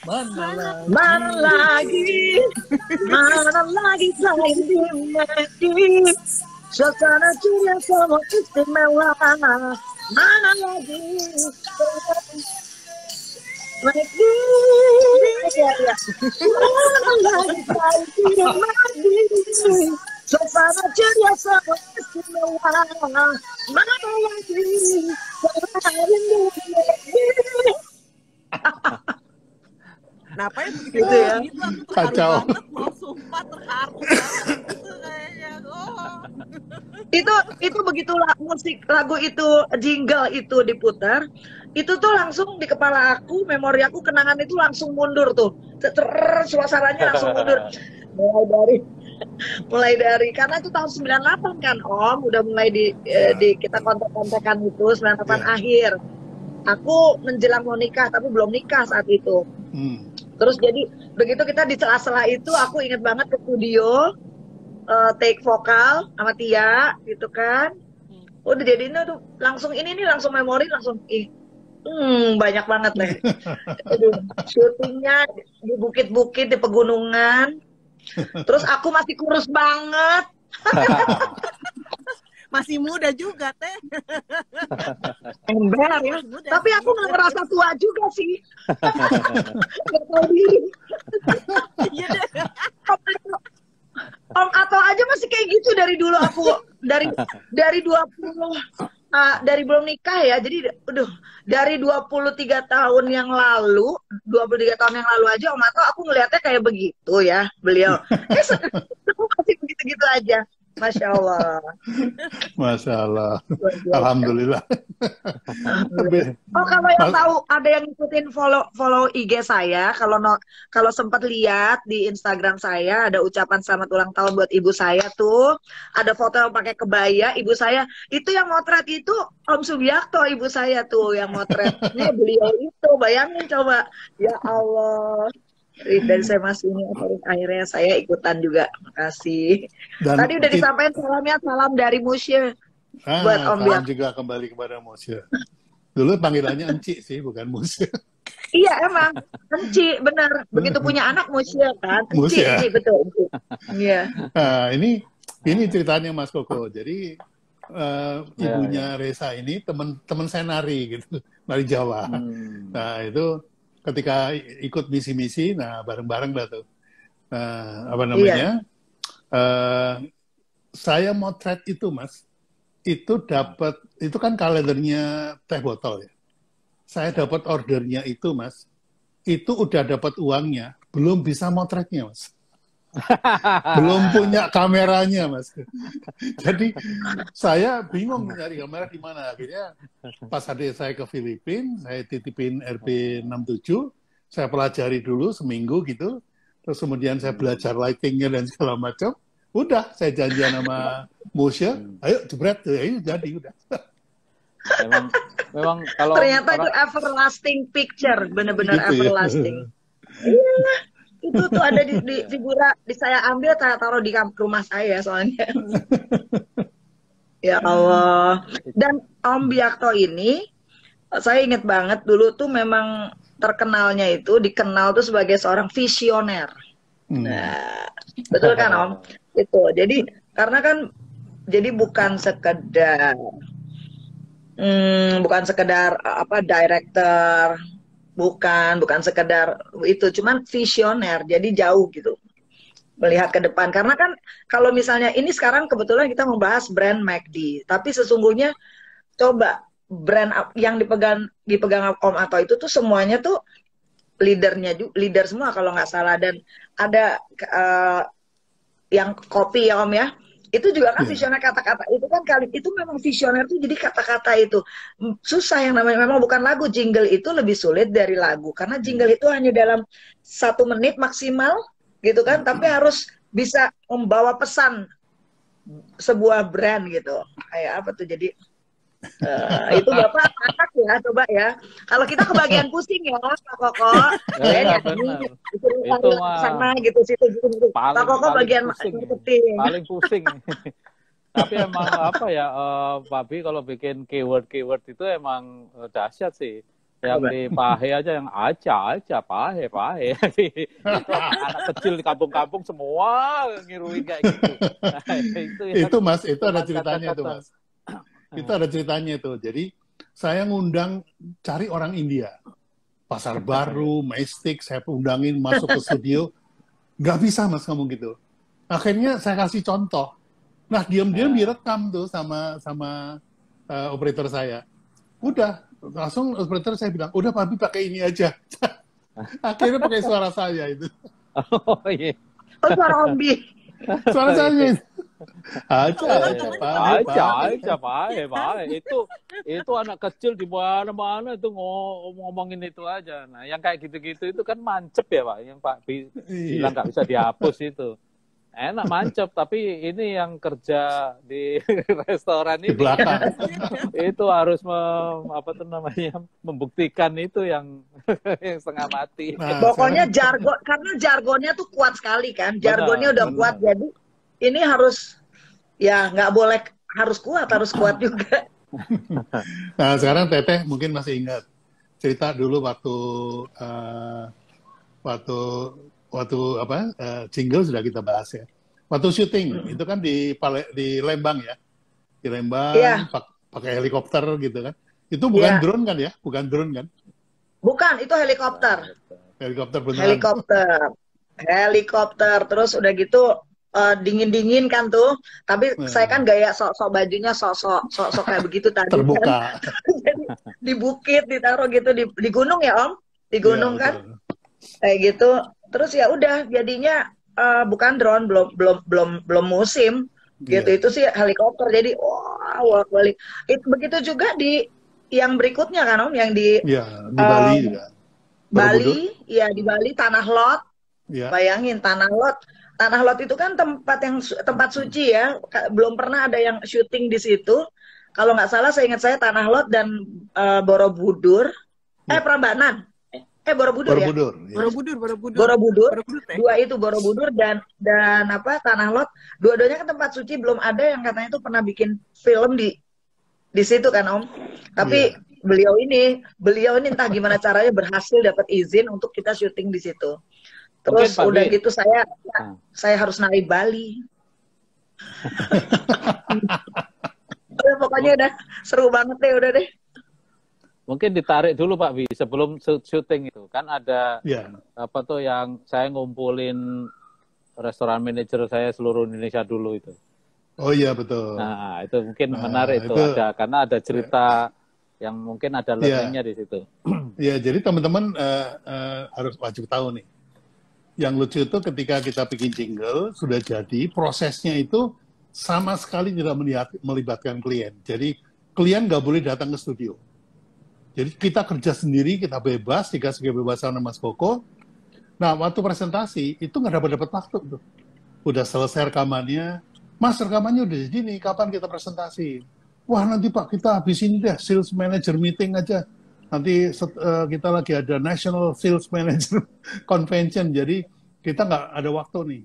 Speaker 1: Mana
Speaker 4: Mana lagi, mana lagi selain di suasana ceria sama istimewa. Mana lagi lagi, ya, ya. Mana lagi selain di suasana ceria sama istimewa. Mana lagi selain di.
Speaker 3: Kenapa ya begitu
Speaker 4: Gitu ya.
Speaker 3: gitu aku terharu
Speaker 1: Kacau.
Speaker 3: banget, mau sumpah terharu banget gitu kayaknya.
Speaker 4: Itu begitu musik lagu itu, jingle itu diputar, itu tuh langsung di kepala aku, memori aku, kenangan itu langsung mundur tuh. Suasananya langsung mundur. Mulai dari karena itu tahun 98 kan Om, udah mulai di kita kontak-kontakan itu 98 akhir. Aku menjelang mau nikah tapi belum nikah saat itu. Terus jadi begitu kita di sela-sela itu aku inget banget ke studio take vokal sama Tia gitu kan. Udah jadinya tuh langsung ini nih langsung memori langsung banyak banget deh. Syutingnya di bukit-bukit di pegunungan. Terus aku masih kurus banget.
Speaker 3: Masih muda juga teh.
Speaker 4: Ember ya.
Speaker 3: Muda
Speaker 4: Tapi
Speaker 3: sih.
Speaker 4: aku nggak ngerasa tua juga sih. Nggak tahu diri.
Speaker 3: Iya deh.
Speaker 4: Om Ato aja masih kayak gitu dari dulu aku dari 20 dari belum nikah ya. Jadi dari 23 tahun yang lalu, 23 tahun yang lalu aja Om Ato aku ngelihatnya kayak begitu ya, beliau. Masih begitu-gitu aja. Masya Allah.
Speaker 1: Masya Allah. Alhamdulillah.
Speaker 4: Oh, kalau yang tahu ada yang ngikutin follow IG saya, kalau sempat lihat di Instagram saya ada ucapan selamat ulang tahun buat ibu saya tuh, ada foto yang pakai kebaya ibu saya, itu yang motret itu Om Subiakto, ibu saya tuh yang motretnya beliau itu, bayangin coba, ya Allah. Dan saya masih ini terus akhirnya saya ikutan juga, makasih.
Speaker 1: Dan
Speaker 4: Tadi udah disampaikan salamnya, salam dari Musye buat Om
Speaker 1: salam
Speaker 4: Biak.
Speaker 1: juga kembali kepada Musya. Dulu panggilannya Enci sih, bukan Musya.
Speaker 4: Iya emang, Enci bener. Begitu punya anak Musya kan, Enci,
Speaker 1: Musya.
Speaker 4: Enci betul. Enci. Iya.
Speaker 1: Nah, ini ceritanya Mas Koko. Jadi ibunya Reza ini teman saya nari gitu, nari Jawa. Nah itu ketika ikut misi-misi, nah bareng-bareng lah tuh. Apa namanya? Saya motret itu Mas, itu dapat, itu kan kalendernya teh botol ya. Saya dapat ordernya itu Mas, itu udah dapat uangnya, belum bisa motretnya Mas. Belum punya kameranya Mas. Jadi saya bingung nyari kamera di mana. Akhirnya pas adik saya ke Filipina, saya titipin RP67, saya pelajari dulu seminggu gitu. Terus kemudian saya belajar lightingnya dan segala macam. Udah, saya janjian sama Musya, ayo jebret, ayo jadi udah.
Speaker 2: Memang kalau
Speaker 4: Ternyata itu everlasting picture, bener-bener
Speaker 1: Gitu ya.
Speaker 4: everlasting. Iya, itu tuh ada di figura di saya ambil, saya taruh di rumah saya soalnya. Ya Allah. Dan Om Biakto ini, saya inget banget dulu tuh memang terkenalnya itu, dikenal tuh sebagai seorang visioner. Nah, betul kan Om? Itu. Jadi karena kan jadi bukan sekedar apa director, bukan sekedar itu, cuman visioner. Jadi jauh gitu. Melihat ke depan. Karena kan kalau misalnya ini sekarang kebetulan kita membahas brand McD, tapi sesungguhnya coba brand yang dipegang Om Ato itu tuh semuanya tuh leader semua kalau nggak salah, dan ada yang kopi ya Om ya, itu juga kan visioner, kata-kata itu kan itu memang visioner tuh, jadi kata-kata itu susah, yang namanya memang bukan lagu. Jingle itu lebih sulit dari lagu karena jingle itu hanya dalam 1 menit maksimal gitu kan, tapi harus bisa membawa pesan sebuah brand gitu. Kayak apa tuh? Jadi itu Bapak anak ya, coba ya. Kalau kita kebagian pusing ya, Pak Koko. Saya
Speaker 2: Ya,
Speaker 4: nyanyi,
Speaker 2: benar.
Speaker 4: disuruh
Speaker 2: Itu
Speaker 4: sana
Speaker 2: mah
Speaker 4: gitu, situ gitu. Pak
Speaker 2: paling
Speaker 4: Koko
Speaker 2: paling
Speaker 4: bagian
Speaker 2: pusing,
Speaker 4: marketing.
Speaker 2: paling pusing. Tapi emang apa ya, Pak Bi kalau bikin keyword itu emang dahsyat sih. Yang
Speaker 4: Coba.
Speaker 2: di Pahe aja yang aja Pahe. Itu anak kecil di kampung-kampung semua ngiruin kayak gitu. Nah, itu ya
Speaker 1: Itu Mas, itu ada
Speaker 2: cuman
Speaker 1: ceritanya itu
Speaker 2: kata-kata.
Speaker 1: Mas. Itu ada ceritanya itu. Jadi saya ngundang cari orang India. Pasar Baru, Majestic, saya undangin masuk ke studio. Nggak bisa Mas ngomong gitu. Akhirnya saya kasih contoh. Nah, diam-diam direkam tuh sama operator saya. Udah, langsung operator saya bilang, udah Pak Bi pakai ini aja. Akhirnya pakai suara saya itu.
Speaker 2: Oh iya.
Speaker 4: Oh, suara Ombi.
Speaker 1: Suara saya itu.
Speaker 2: Aja Pahe. Itu anak kecil di mana-mana itu ngomongin itu aja. Nah, yang kayak gitu-gitu itu kan mancep ya Pak, yang Pak Bi bilang nggak bisa dihapus itu. Enak mancep, tapi ini yang kerja di restoran
Speaker 1: Di
Speaker 2: ini
Speaker 1: belakang.
Speaker 2: itu harus membuktikan itu yang yang setengah mati.
Speaker 1: Nah,
Speaker 4: Pokoknya jargon, karena jargonnya tuh kuat sekali kan. Jargonnya udah kuat, jadi ini harus ya nggak boleh, harus kuat juga.
Speaker 1: Nah, sekarang Teteh mungkin masih ingat cerita dulu waktu jingle sudah kita bahas ya. Waktu syuting itu kan di Lembang ya, di Lembang pakai helikopter gitu kan. Itu bukan drone kan ya, bukan drone kan?
Speaker 4: Bukan, itu helikopter.
Speaker 1: Helikopter beneran.
Speaker 4: Helikopter. Terus udah gitu dingin kan tuh. Tapi saya kan gaya sok bajunya sok kayak begitu tadi.
Speaker 1: Terbuka.
Speaker 4: Kan. Jadi, di bukit ditaruh gitu di gunung ya Om, di gunung ya, kan. Betul. Kayak gitu. Terus ya udah jadinya bukan drone, belum musim gitu. Itu sih helikopter. Jadi wah balik. Begitu juga di yang berikutnya kan Om, yang di
Speaker 1: Bali juga.
Speaker 4: Bali, ya di Bali Tanah Lot.
Speaker 1: Ya.
Speaker 4: Bayangin Tanah Lot itu kan tempat suci ya. Belum pernah ada yang syuting di situ. Kalau nggak salah saya ingat Tanah Lot dan Borobudur. Prambanan. Borobudur ya. Borobudur. Dua itu Borobudur dan Tanah Lot. Dua-duanya kan tempat suci, belum ada yang katanya itu pernah bikin film di situ kan Om. Tapi beliau ini entah gimana caranya berhasil dapat izin untuk kita syuting di situ. Terus mungkin, udah gitu saya harus nari Bali. Pokoknya udah seru banget deh, udah deh.
Speaker 2: Mungkin ditarik dulu Pak Bi, sebelum syuting itu kan ada apa tuh yang saya ngumpulin restoran manajer saya seluruh Indonesia dulu itu.
Speaker 1: Oh iya betul.
Speaker 2: Nah itu mungkin menarik itu ada karena ada cerita yang mungkin ada learningnya di situ.
Speaker 1: Ya jadi teman-teman harus wajib tahu nih. Yang lucu itu ketika kita bikin jingle sudah jadi, prosesnya itu sama sekali tidak melibatkan klien. Jadi klien nggak boleh datang ke studio. Jadi kita kerja sendiri, kita bebas, dikasih kebebasan sama Mas Koko. Nah, waktu presentasi, itu nggak dapat waktu tuh. Udah selesai rekamannya, Mas rekamannya udah jadi nih, kapan kita presentasi? Wah nanti Pak, kita habis ini deh, sales manager meeting aja. Nanti kita lagi ada National Sales Manager Convention, jadi kita nggak ada waktu nih.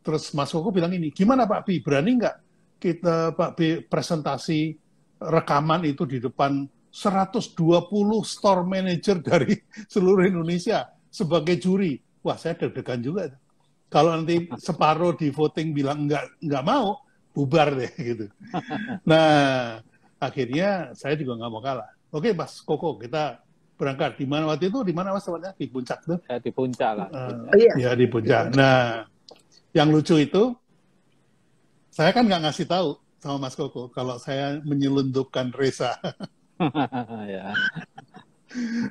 Speaker 1: Terus Mas Koko bilang ini, gimana Pak Bi, berani nggak kita Pak Bi presentasi rekaman itu di depan 120 store manager dari seluruh Indonesia sebagai juri. Wah, saya deg-degan juga. Kalau nanti separuh di voting bilang nggak mau, bubar deh gitu. Nah, akhirnya saya juga nggak mau kalah. Oke, Mas Koko, kita berangkat. Di mana waktu itu? Di mana Mas tempatnya? Di puncak tuh?
Speaker 2: Di puncak lah.
Speaker 1: Ya, di puncak. Nah, yang lucu itu, saya kan nggak ngasih tahu sama Mas Koko kalau saya menyelundupkan Reza.
Speaker 2: Ya.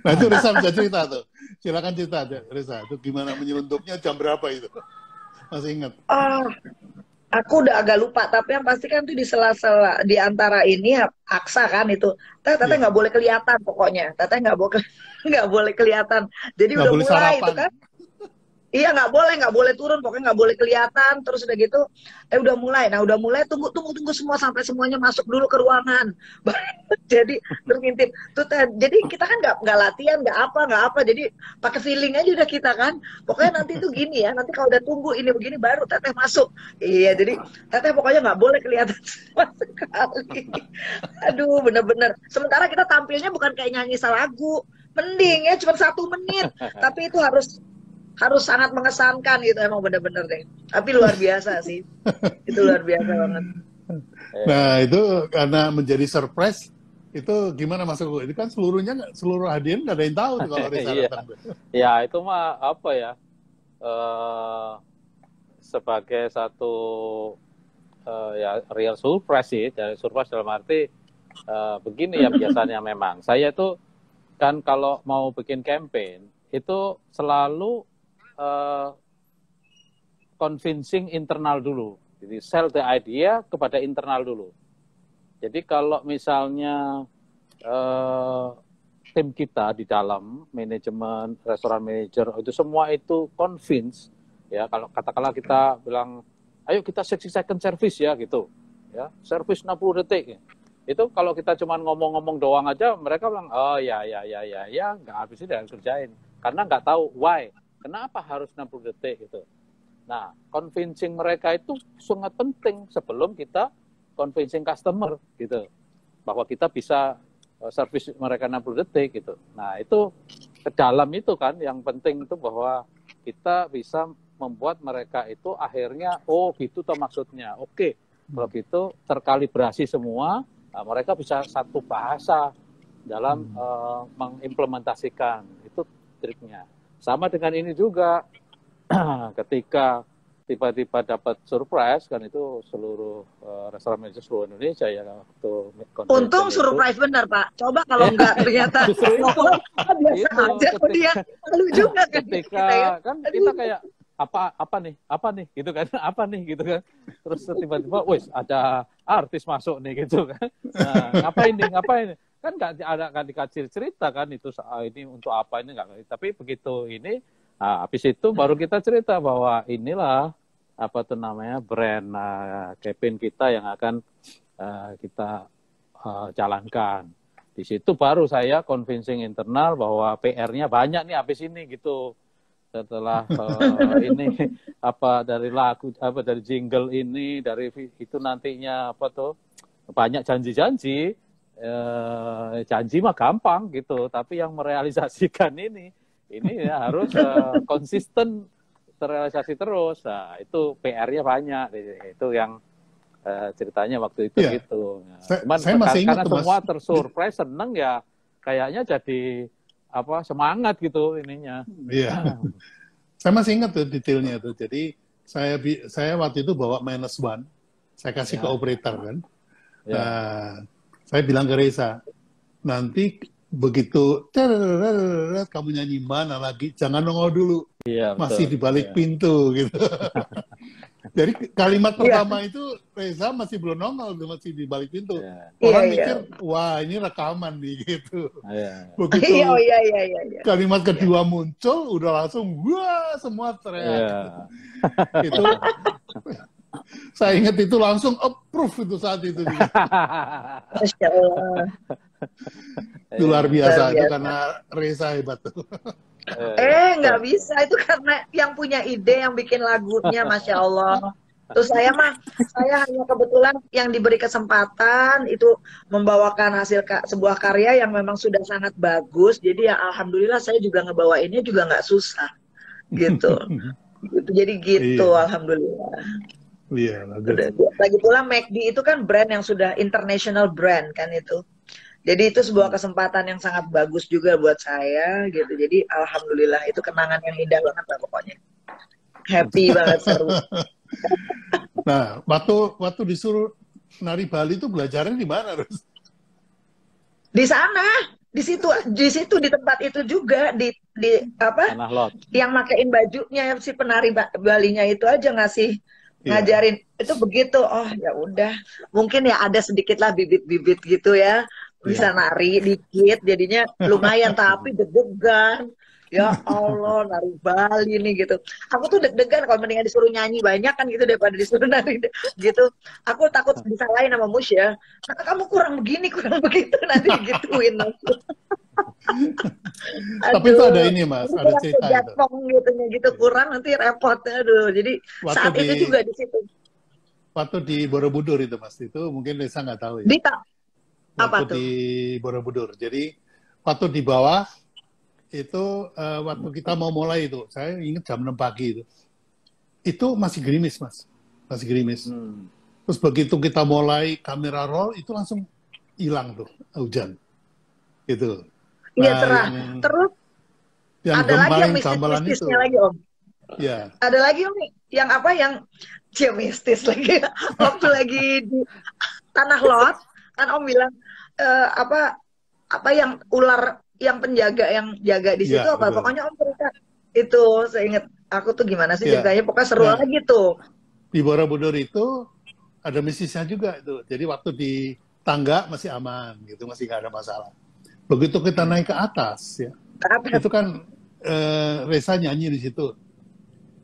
Speaker 1: Nah itu Reza bisa cerita tuh. Silakan cerita Reza. Itu gimana menyelundupnya, jam berapa itu? Masih ingat?
Speaker 4: Aku udah agak lupa. Tapi yang pasti kan tuh di sela-sela di antara ini Aksa kan itu. Teteh nggak boleh kelihatan pokoknya. Teteh nggak boleh kelihatan. Jadi
Speaker 1: nggak
Speaker 4: udah
Speaker 1: boleh
Speaker 4: mulai
Speaker 1: sarapan.
Speaker 4: itu kan. Iya, nggak boleh turun, pokoknya nggak boleh kelihatan. Terus udah gitu, udah mulai. Nah, udah mulai, tunggu semua sampai semuanya masuk dulu ke ruangan. Jadi terus ngintip. Jadi kita kan nggak latihan, nggak apa. Jadi pakai feeling aja udah kita kan. Pokoknya nanti itu gini ya. Nanti kalau udah tunggu ini begini baru teteh masuk. Iya, jadi teteh pokoknya nggak boleh kelihatan sama sekali. Aduh, bener-bener. Sementara kita tampilnya bukan kayak nyanyi lagu. Mending ya cuma 1 menit. Tapi itu harus sangat mengesankan gitu, emang bener-bener deh. Tapi luar biasa sih. Itu luar biasa banget.
Speaker 1: Nah, itu karena menjadi surprise, itu gimana Mas Teguh? Itu kan seluruh hadirin nggak ada yang tahu tuh kalau Reza datang.
Speaker 2: Ya, itu mah apa ya, sebagai satu ya real surprise sih. Dari surprise dalam arti begini ya biasanya memang. Saya itu kan kalau mau bikin campaign, itu selalu convincing internal dulu. Jadi sell the idea kepada internal dulu. Jadi kalau misalnya tim kita di dalam manajemen, restoran manager itu semua itu convince, ya kalau katakanlah kita bilang, ayo kita 60 second service ya gitu, ya service 60 detik. Itu kalau kita cuma ngomong-ngomong doang aja, mereka bilang, oh ya, nggak habis itu kerjain. Karena nggak tahu why. Kenapa harus 60 detik gitu. Nah, convincing mereka itu sangat penting sebelum kita convincing customer gitu. Bahwa kita bisa service mereka 60 detik gitu. Nah, itu ke dalam itu kan yang penting itu bahwa kita bisa membuat mereka itu akhirnya, oh gitu tuh maksudnya. Oke, kalau gitu terkalibrasi semua, nah, mereka bisa satu bahasa dalam mengimplementasikan. Itu triknya. Sama dengan ini juga, ketika tiba-tiba dapat surprise, kan itu seluruh restoran manajer seluruh Indonesia ya.
Speaker 4: Untung surprise benar Pak. Coba kalau enggak ternyata
Speaker 2: justru itu,
Speaker 4: biasa aja dia lalu juga kan.
Speaker 2: Ketika kan kita kayak apa nih gitu kan, apa nih gitu kan. Terus tiba-tiba, wes ada artis masuk nih gitu kan. Nah, ngapain? Kan nggak dikasih cerita kan itu ini untuk apa ini nggak. Tapi begitu ini, nah, habis itu baru kita cerita bahwa inilah apa tuh namanya brand campaign kita yang akan kita jalankan. Di situ baru saya convincing internal bahwa PR-nya banyak nih habis ini gitu. Setelah ini apa dari lagu apa dari jingle ini dari itu nantinya apa tuh banyak janji-janji. Janji mah gampang gitu, tapi yang merealisasikan ini ya harus konsisten terrealisasi terus. Nah, itu PR-nya banyak. Itu yang ceritanya waktu itu gitu. Nah,
Speaker 1: saya masih ingat
Speaker 2: karena
Speaker 1: tuh,
Speaker 2: semua tersurprise, seneng ya, kayaknya jadi apa semangat gitu ininya.
Speaker 1: Iya. Saya masih ingat tuh detailnya tuh. Jadi saya waktu itu bawa -1, saya kasih ke operator kan. Nah, saya bilang ke Reza, nanti begitu kamu nyanyi mana lagi, jangan nongol dulu, masih di balik pintu gitu. Jadi kalimat pertama itu Reza masih belum nongol, masih di balik pintu. Orang mikir, wah ini rekaman nih gitu. Begitu kalimat kedua muncul, udah langsung wah semua teriak. Itu saya ingat itu langsung approve itu saat itu.
Speaker 4: Masya Allah.
Speaker 1: Itu luar biasa itu karena Reza hebat tuh.
Speaker 4: Nggak bisa, itu karena yang punya ide yang bikin lagunya, Masya Allah. Terus saya hanya kebetulan yang diberi kesempatan itu membawakan hasil sebuah karya yang memang sudah sangat bagus. Jadi ya alhamdulillah saya juga ngebawainnya juga nggak susah gitu. Jadi gitu, alhamdulillah.
Speaker 1: Iya,
Speaker 4: lagi pula McD itu kan brand yang sudah international brand kan itu. Jadi itu sebuah kesempatan yang sangat bagus juga buat saya gitu. Jadi alhamdulillah itu kenangan yang indah banget lah pokoknya. Happy banget, seru.
Speaker 1: Nah, waktu disuruh nari Bali itu belajarnya di mana, Rus?
Speaker 4: Di sana, di situ di tempat itu juga di apa? Yang makein bajunya si penari Balinya itu aja ngajarin itu begitu. Oh ya udah, mungkin ya ada sedikit lah bibit-bibit gitu ya, bisa nari dikit, jadinya lumayan tapi deg-degan Ya Allah, nari Bali nih gitu. Aku tuh deg-degan kalau mendingan disuruh nyanyi banyak kan gitu daripada disuruh nari gitu. Aku takut disalahin sama Mus ya. Karena kamu kurang begini, kurang begitu nanti digituin.
Speaker 1: Tapi itu ada
Speaker 4: Aduh,
Speaker 1: ini Mas,
Speaker 4: jadi
Speaker 1: ada
Speaker 4: kurang
Speaker 1: cerita itu.
Speaker 4: jatong gitu gitu kurang nanti repot. Aduh, jadi
Speaker 1: Waktu
Speaker 4: saat
Speaker 1: di
Speaker 4: itu juga di situ.
Speaker 1: waktu di Borobudur itu Mas, itu mungkin Lisa nggak tahu ya.
Speaker 4: Dita, apa
Speaker 1: Waktu
Speaker 4: tuh?
Speaker 1: di Borobudur. Jadi waktu di bawah itu waktu kita mau mulai itu, saya ingat jam 6 pagi itu masih gerimis Mas, masih gerimis. Terus begitu kita mulai kamera roll itu langsung hilang tuh hujan, gitu.
Speaker 4: Iya
Speaker 1: Nah,
Speaker 4: cerah. Terus
Speaker 1: yang
Speaker 4: ada lagi yang
Speaker 1: gampalan itu,
Speaker 4: mistis-mistisnya lagi Om.
Speaker 1: ya,
Speaker 4: Ada lagi Om yang apa yang mistis lagi. Waktu lagi di Tanah Lot kan Om bilang apa yang ular yang penjaga yang jaga di situ
Speaker 1: ya,
Speaker 4: apa?
Speaker 1: betul.
Speaker 4: Pokoknya Om cerita itu saya ingat aku tuh gimana sih
Speaker 1: Ya.
Speaker 4: ceritanya pokoknya seru
Speaker 1: Nah,
Speaker 4: lagi tuh.
Speaker 1: Di Borobudur itu ada mistisnya juga itu. Jadi waktu di tangga masih aman gitu, masih nggak ada masalah. Begitu kita naik ke atas ya, itu kan Reza nyanyi di situ.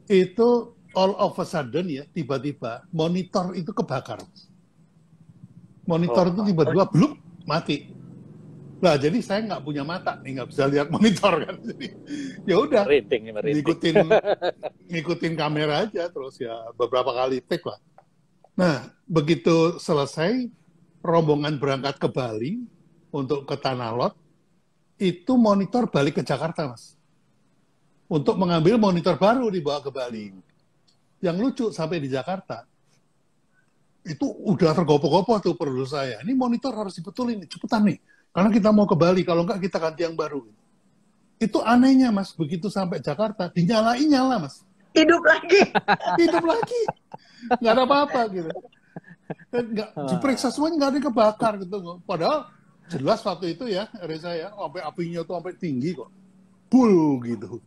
Speaker 1: Itu all of a sudden ya, tiba-tiba monitor itu kebakar. Monitor itu tiba-tiba bluk mati. Nah, jadi saya nggak punya mata nih, nggak bisa lihat monitor kan. Jadi ya udah, ngikutin kamera aja terus ya beberapa kali take lah. Nah, begitu selesai rombongan berangkat ke Bali untuk ke Tanah Lot, itu monitor balik ke Jakarta, Mas. Untuk mengambil monitor baru dibawa ke Bali. Yang lucu sampai di Jakarta, itu udah tergopoh-gopoh tuh produser saya. Ini monitor harus dibetulin, cepetan nih. Karena kita mau ke Bali, kalau enggak kita ganti yang baru. Itu anehnya, Mas. Begitu sampai Jakarta, dinyalain nyala, Mas.
Speaker 4: Hidup lagi.
Speaker 1: Hidup lagi. Nggak ada apa-apa gitu. Nggak, diperiksa semuanya nggak ada yang kebakar gitu. Padahal jelas waktu itu ya, Reza ya, sampai apinya tuh sampai tinggi kok. Bul gitu.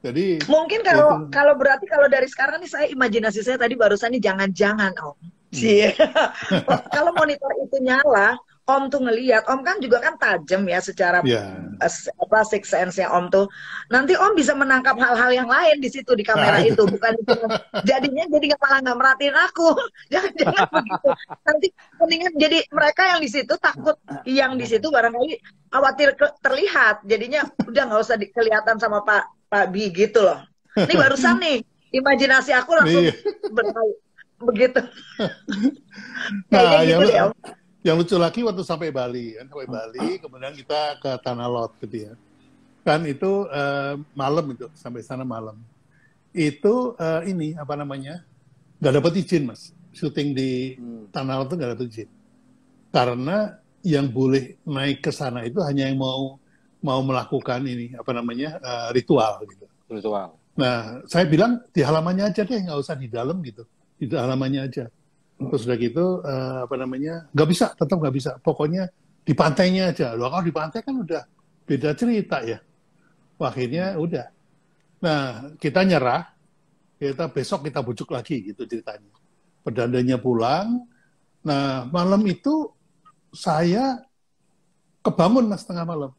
Speaker 1: Jadi
Speaker 4: mungkin kalau berarti kalau dari sekarang nih saya imajinasi saya tadi barusan nih jangan-jangan Om. Kalau monitor itu nyala, Om tuh ngelihat, Om kan juga kan tajam ya secara sixth sense-nya Om tuh. Nanti Om bisa menangkap hal-hal yang lain di situ di kamera itu, bukan jadinya jadi malah nggak merhatiin aku. Jangan-jangan begitu. Nanti mendingan jadi mereka yang di situ takut yang di situ barangkali khawatir terlihat. Jadinya udah nggak usah kelihatan sama Pak Bi gitu loh. Ini barusan nih imajinasi aku langsung begitu.
Speaker 1: Nah,
Speaker 4: gitu deh, Om.
Speaker 1: Yang lucu lagi waktu sampai Bali, kemudian kita ke Tanah Lot gitu ya. Kan itu malam itu, sampai sana malam. Itu ini apa namanya? Nggak dapat izin, Mas. Syuting di Tanah Lot itu nggak dapat izin. Karena yang boleh naik ke sana itu hanya yang mau melakukan ini apa namanya? Ritual gitu.
Speaker 2: Ritual.
Speaker 1: Nah, saya bilang di halamannya aja deh, nggak usah di dalam gitu. Di halamannya aja. Terus udah gitu, apa namanya, nggak bisa, tetap nggak bisa. Pokoknya di pantainya aja. Loh, kalau di pantai kan udah beda cerita ya. Wah, akhirnya udah. Nah, kita nyerah, besok kita bujuk lagi gitu ceritanya. Pedandanya pulang. Nah, malam itu saya kebangun Mas tengah malam.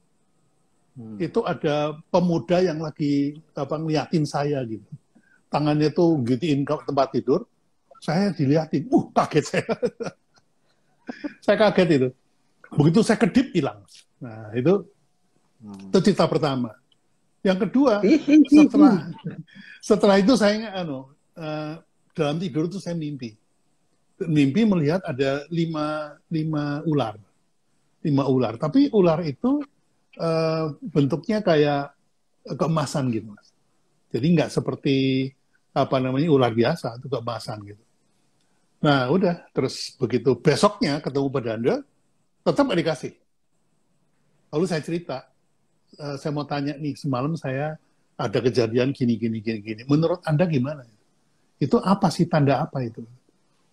Speaker 1: Itu ada pemuda yang lagi ngeliatin saya gitu. Tangannya tuh gitiin ke tempat tidur. Saya dilihatin, kaget saya. Saya kaget itu. Begitu saya kedip, hilang. Nah, itu cerita pertama. Yang kedua, setelah itu saya dalam tidur itu saya mimpi. Mimpi melihat ada lima ular. 5 ular. Tapi ular itu bentuknya kayak keemasan gitu, Mas. Jadi nggak seperti ular biasa, itu keemasan gitu. Nah, udah. Terus begitu besoknya ketemu Pedanda, tetap nggak dikasih. Lalu saya cerita, saya mau tanya nih, semalam saya ada kejadian gini. Menurut Anda gimana? Itu apa sih, tanda apa itu?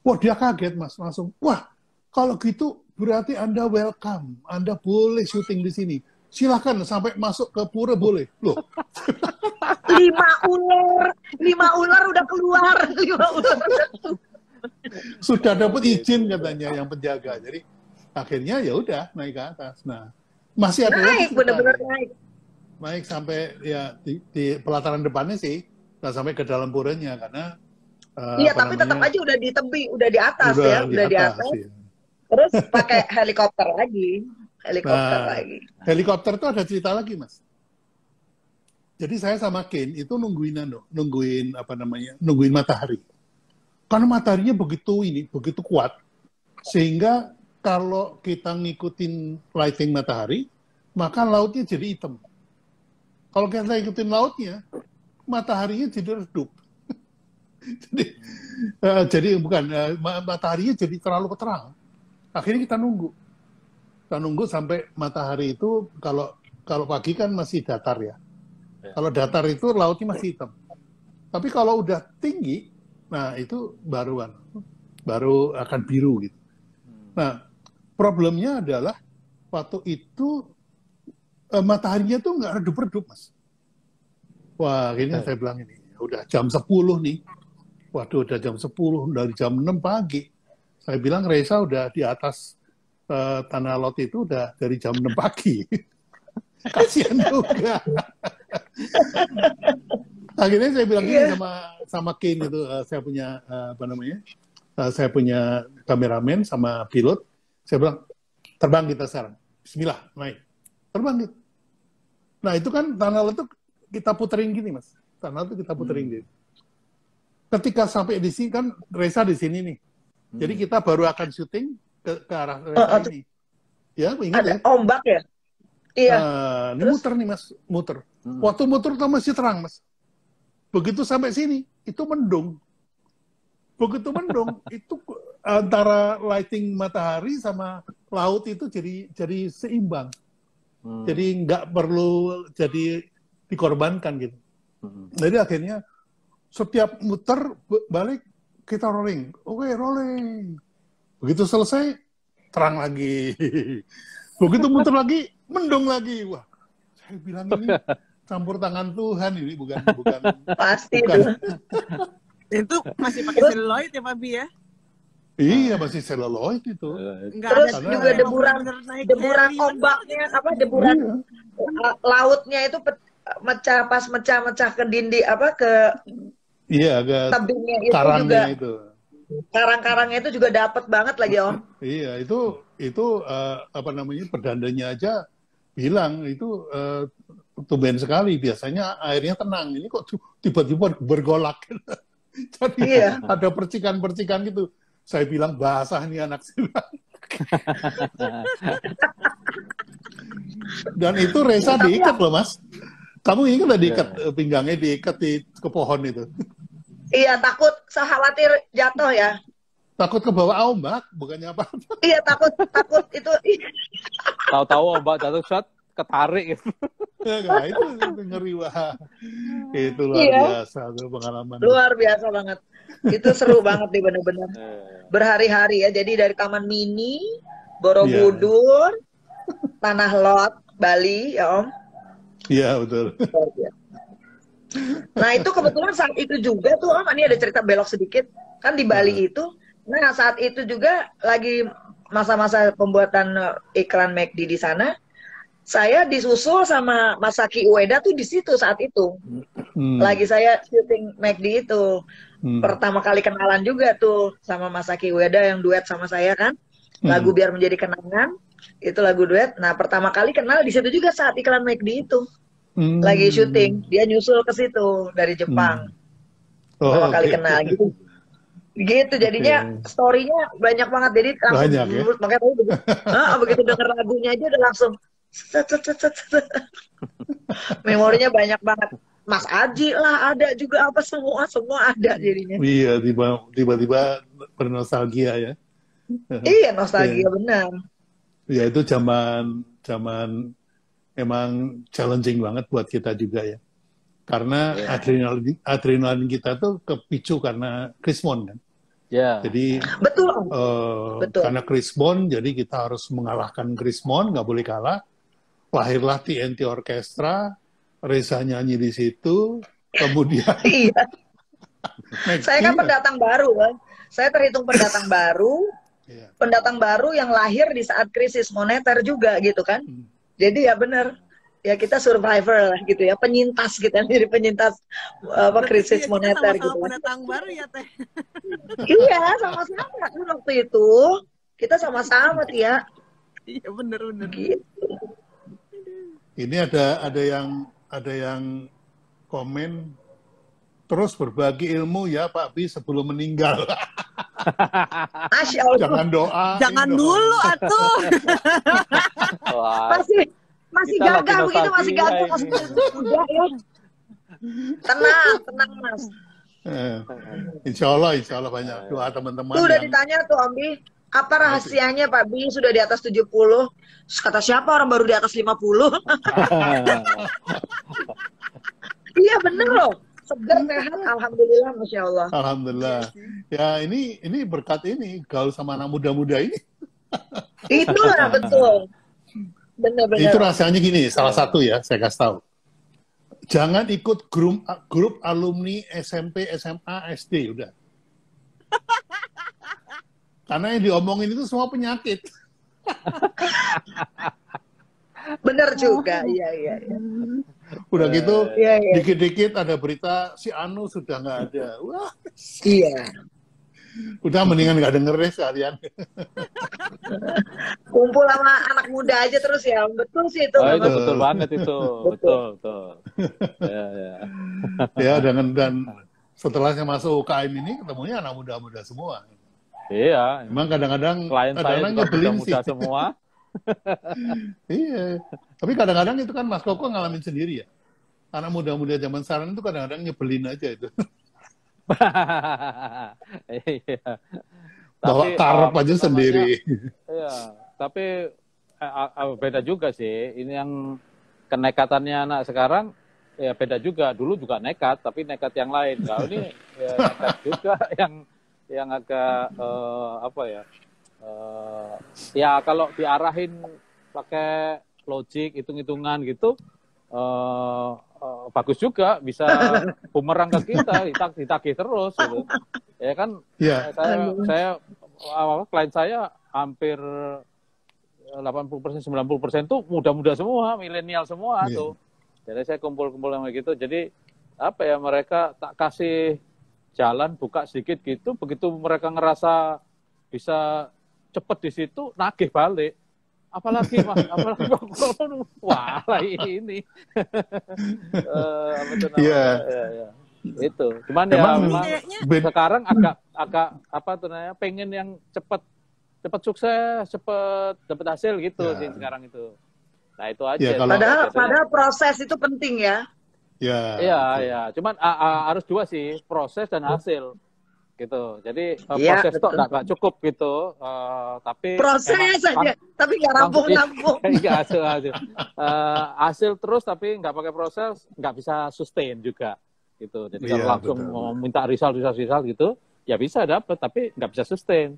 Speaker 1: Wah, dia kaget, Mas. Langsung, wah, kalau gitu berarti Anda welcome. Anda boleh syuting di sini. Silakan sampai masuk ke pura boleh. Loh.
Speaker 4: 5 ular udah keluar. 5 ular udah keluar.
Speaker 1: Sudah dapat izin katanya yang penjaga. Jadi akhirnya ya udah naik ke atas. Nah, masih ada
Speaker 4: naik, benar-benar naik.
Speaker 1: naik sampai ya di pelataran depannya sih, nggak sampai ke dalam puranya karena
Speaker 4: Iya,
Speaker 1: apa
Speaker 4: tapi tetap
Speaker 1: namanya
Speaker 4: aja udah di tebing, udah di atas
Speaker 1: udah
Speaker 4: ya,
Speaker 1: di
Speaker 4: udah di
Speaker 1: atas
Speaker 4: atas.
Speaker 1: ya.
Speaker 4: Terus pakai helikopter lagi, helikopter
Speaker 1: Nah,
Speaker 4: lagi.
Speaker 1: helikopter tuh ada cerita lagi, Mas. Jadi saya sama Ken itu nungguin apa namanya, nungguin matahari. Karena mataharinya begitu kuat, sehingga kalau kita ngikutin lighting matahari, maka lautnya jadi hitam. Kalau kita ikutin lautnya, mataharinya jadi redup. jadi bukan mataharinya jadi terlalu terang. Akhirnya kita nunggu sampai matahari itu kalau pagi kan masih datar ya. Kalau datar itu lautnya masih hitam. Tapi kalau udah tinggi, nah itu baru akan biru gitu. Nah, problemnya adalah waktu itu mataharinya tuh nggak redup-redup, Mas. Wah, akhirnya saya bilang ini, udah jam 10 nih. Waduh, udah jam 10, dari jam 6 pagi. Saya bilang Reza udah di atas tanah laut itu udah dari jam 6 pagi. Kasihan juga. Akhirnya saya bilang gini sama Ken itu, saya punya apa namanya? Saya punya kameramen sama pilot. Saya bilang, terbang kita sekarang. Bismillah, naik. Terbang gitu. Nah, itu kan tanah laut itu kita puterin gini, Mas. Tanah laut itu kita puterin gini. Ketika sampai di sini kan Reza di sini nih. Jadi kita baru akan syuting ke arah Reza ini. Ya, ingat
Speaker 4: ada
Speaker 1: ya?
Speaker 4: ombak ya? Iya.
Speaker 1: Ini muter nih, Mas. Muter. Waktu muter itu masih terang, Mas. Begitu sampai sini, itu mendung. Begitu mendung, itu antara lighting matahari sama laut itu jadi seimbang. Jadi nggak perlu jadi dikorbankan gitu. Jadi akhirnya setiap muter balik kita rolling. Oke, rolling. Begitu selesai, terang lagi. Begitu muter lagi, mendung lagi. Wah, saya bilang ini campur tangan Tuhan ini, bukan
Speaker 4: Pasti
Speaker 1: bukan.
Speaker 3: Itu masih pakai seluloid ya, Pak Bi ya?
Speaker 1: Iya, masih seluloid itu.
Speaker 3: Enggak
Speaker 4: Terus
Speaker 3: ada
Speaker 4: juga
Speaker 3: yang
Speaker 4: deburan
Speaker 3: bener-bener naik
Speaker 4: deburan
Speaker 3: heli.
Speaker 4: ombaknya apa deburan lautnya itu mecah ke dinding apa ke
Speaker 1: Iya, agak
Speaker 4: tebingnya itu juga
Speaker 1: karangnya itu.
Speaker 4: karang-karangnya itu juga dapat banget lagi Om.
Speaker 1: Iya, itu apa namanya, perdandanya aja bilang itu tumben sekali. Biasanya airnya tenang. Ini kok tiba-tiba bergolak. Jadi
Speaker 4: Iya.
Speaker 1: ada percikan-percikan gitu. Saya bilang basah nih anak saya. Dan itu Reza diikat loh, Mas. Kamu ingat nggak diikat pinggangnya diikat ke pohon itu?
Speaker 4: Iya, takut khawatir jatuh ya.
Speaker 1: Takut ke bawah ombak, bukannya apa?
Speaker 4: Iya, takut itu.
Speaker 2: Tahu-tahu ombak jatuh shot ketarik gitu.
Speaker 1: Nah, itu ngeri wah. Itu luar biasa tuh pengalaman.
Speaker 4: Luar biasa banget. Itu seru banget nih bener-bener. Berhari-hari ya. Jadi dari Taman Mini, Borobudur, Tanah Lot, Bali, ya Om.
Speaker 1: Iya, betul.
Speaker 4: Nah, itu kebetulan saat itu juga tuh Om, ini ada cerita belok sedikit. Kan di Bali itu, nah saat itu juga lagi masa-masa pembuatan iklan McD di sana. Saya disusul sama Masaki Ueda tuh di situ saat itu. Lagi saya syuting McD itu. Pertama kali kenalan juga tuh sama Masaki Ueda yang duet sama saya kan. Lagu Biar Menjadi Kenangan. Itu lagu duet. Nah, pertama kali kenal di situ juga saat iklan McD itu. Lagi syuting. Dia nyusul ke situ dari Jepang. Pertama kali kenal gitu. Gitu jadinya story-nya banyak banget. Jadi langsung
Speaker 1: banyak, ya?
Speaker 4: makanya begitu denger lagunya aja udah langsung memorinya banyak banget. Mas Aji lah ada juga apa semua ada jadinya.
Speaker 1: Iya, tiba-tiba bernostalgia ya.
Speaker 4: Iya, nostalgia benar.
Speaker 1: Ya itu zaman emang challenging banget buat kita juga ya. Karena adrenalin kita tuh kepicu karena Chris Mon kan. Jadi
Speaker 4: betul.
Speaker 1: Karena Chris Mon, jadi kita harus mengalahkan Chris Mon, nggak boleh kalah. Lahirlah TNT Orchestra, Reza nyanyi di situ, kemudian
Speaker 4: iya. Saya kan pendatang baru kan. Saya terhitung pendatang baru. Pendatang baru yang lahir di saat krisis moneter juga gitu kan. Jadi ya benar. Ya kita survivor lah gitu ya, penyintas kita jadi penyintas krisis
Speaker 3: Iya, kita
Speaker 4: moneter
Speaker 3: sama-sama
Speaker 4: gitu.
Speaker 3: pendatang baru ya Teh.
Speaker 4: Iya, sama-sama kan waktu itu kita sama-sama Tia.
Speaker 3: Iya bener-bener.
Speaker 4: Gitu.
Speaker 1: Ini ada yang komen terus berbagi ilmu ya Pak Bi sebelum meninggal.
Speaker 4: Masya Allah.
Speaker 1: Jangan doa.
Speaker 3: Jangan dulu atuh.
Speaker 2: Wah,
Speaker 4: Masih
Speaker 2: kita
Speaker 4: gagah
Speaker 2: lagi
Speaker 4: begitu, masih
Speaker 2: nostalgia
Speaker 4: gagah, masih
Speaker 2: ini.
Speaker 4: muda ya. Tenang Mas.
Speaker 1: Insya Allah banyak doa teman-teman
Speaker 4: Tuh udah
Speaker 1: yang
Speaker 4: ditanya tuh Om Bi, apa rahasianya Pak Bi sudah di atas 70? Terus kata siapa orang baru di atas 50? Iya bener loh. Segar, sehat, alhamdulillah, masya Allah.
Speaker 1: alhamdulillah. Ya ini berkat ini gaul sama anak muda-muda ini.
Speaker 4: Itulah betul. Benar-benar.
Speaker 1: Itu rahasianya gini, salah satu ya saya kasih tahu. Jangan ikut grup alumni SMP, SMA, SD udah. Karena yang diomongin itu semua penyakit.
Speaker 4: Benar juga, iya.
Speaker 1: Udah gitu,
Speaker 4: Iya, iya.
Speaker 1: dikit-dikit ada berita si Anu sudah nggak ada. Wah,
Speaker 4: Iya.
Speaker 1: udah mendingan nggak denger deh sekalian.
Speaker 4: Kumpul sama anak muda aja terus ya. Betul sih itu.
Speaker 2: Oh, itu
Speaker 4: memang.
Speaker 2: betul banget itu. Betul. Ya.
Speaker 1: Ya, dan setelah saya masuk UKM ini ketemunya anak muda-muda semua.
Speaker 2: Iya.
Speaker 1: Emang kadang-kadang
Speaker 2: Klien saya juga
Speaker 1: nyebelin sih.
Speaker 2: muda-muda semua.
Speaker 1: Iya. Tapi kadang-kadang itu kan Mas Koko ngalamin sendiri ya. Anak muda-muda zaman sekarang itu kadang-kadang nyebelin aja itu.
Speaker 2: Iya.
Speaker 1: Bawa karep aja
Speaker 2: namanya,
Speaker 1: sendiri.
Speaker 2: Iya, tapi beda juga sih. Ini yang kenekatannya anak sekarang ya beda juga. Dulu juga nekat, tapi nekat yang lain. Kalau ini ya, nekat juga yang agak apa ya? Ya kalau diarahin pakai logik, hitung-hitungan gitu, bagus juga, bisa bumerang ke kita, ditagih terus gitu. Ya kan,
Speaker 1: Iya.
Speaker 2: saya klien saya hampir 80%, 90% tuh muda-muda semua, milenial semua
Speaker 1: Iya.
Speaker 2: tuh. Jadi saya kumpul-kumpul sama gitu. Jadi apa ya, mereka tak kasih jalan, buka sedikit gitu, begitu mereka ngerasa bisa cepet di situ, nagih balik. Apalagi Mas, apalagi wah ini. Apa itu namanya?
Speaker 1: Iya.
Speaker 2: Ya. Itu. Cuman
Speaker 1: Emang
Speaker 2: ya memang
Speaker 1: Ben-
Speaker 2: sekarang agak apa tuh namanya, pengen yang cepet sukses, cepet dapat hasil gitu
Speaker 1: Ya.
Speaker 2: sih sekarang itu. Nah, itu aja.
Speaker 1: Ya, kalau-
Speaker 4: Padahal proses itu penting ya.
Speaker 1: Ya.
Speaker 2: Iya. Cuman harus dua sih, proses dan hasil. Gitu. Jadi
Speaker 4: Iya,
Speaker 2: proses
Speaker 4: betul.
Speaker 2: tok nggak cukup gitu. Tapi
Speaker 4: Proses
Speaker 2: emang-
Speaker 4: aja, tapi nggak rampung-rampung.
Speaker 2: Enggak hasil. Hasil terus tapi nggak pakai proses, nggak bisa sustain juga gitu. Jadi kalau
Speaker 1: Iya,
Speaker 2: langsung
Speaker 1: betul.
Speaker 2: mau minta result gitu, ya bisa dapat tapi nggak bisa sustain.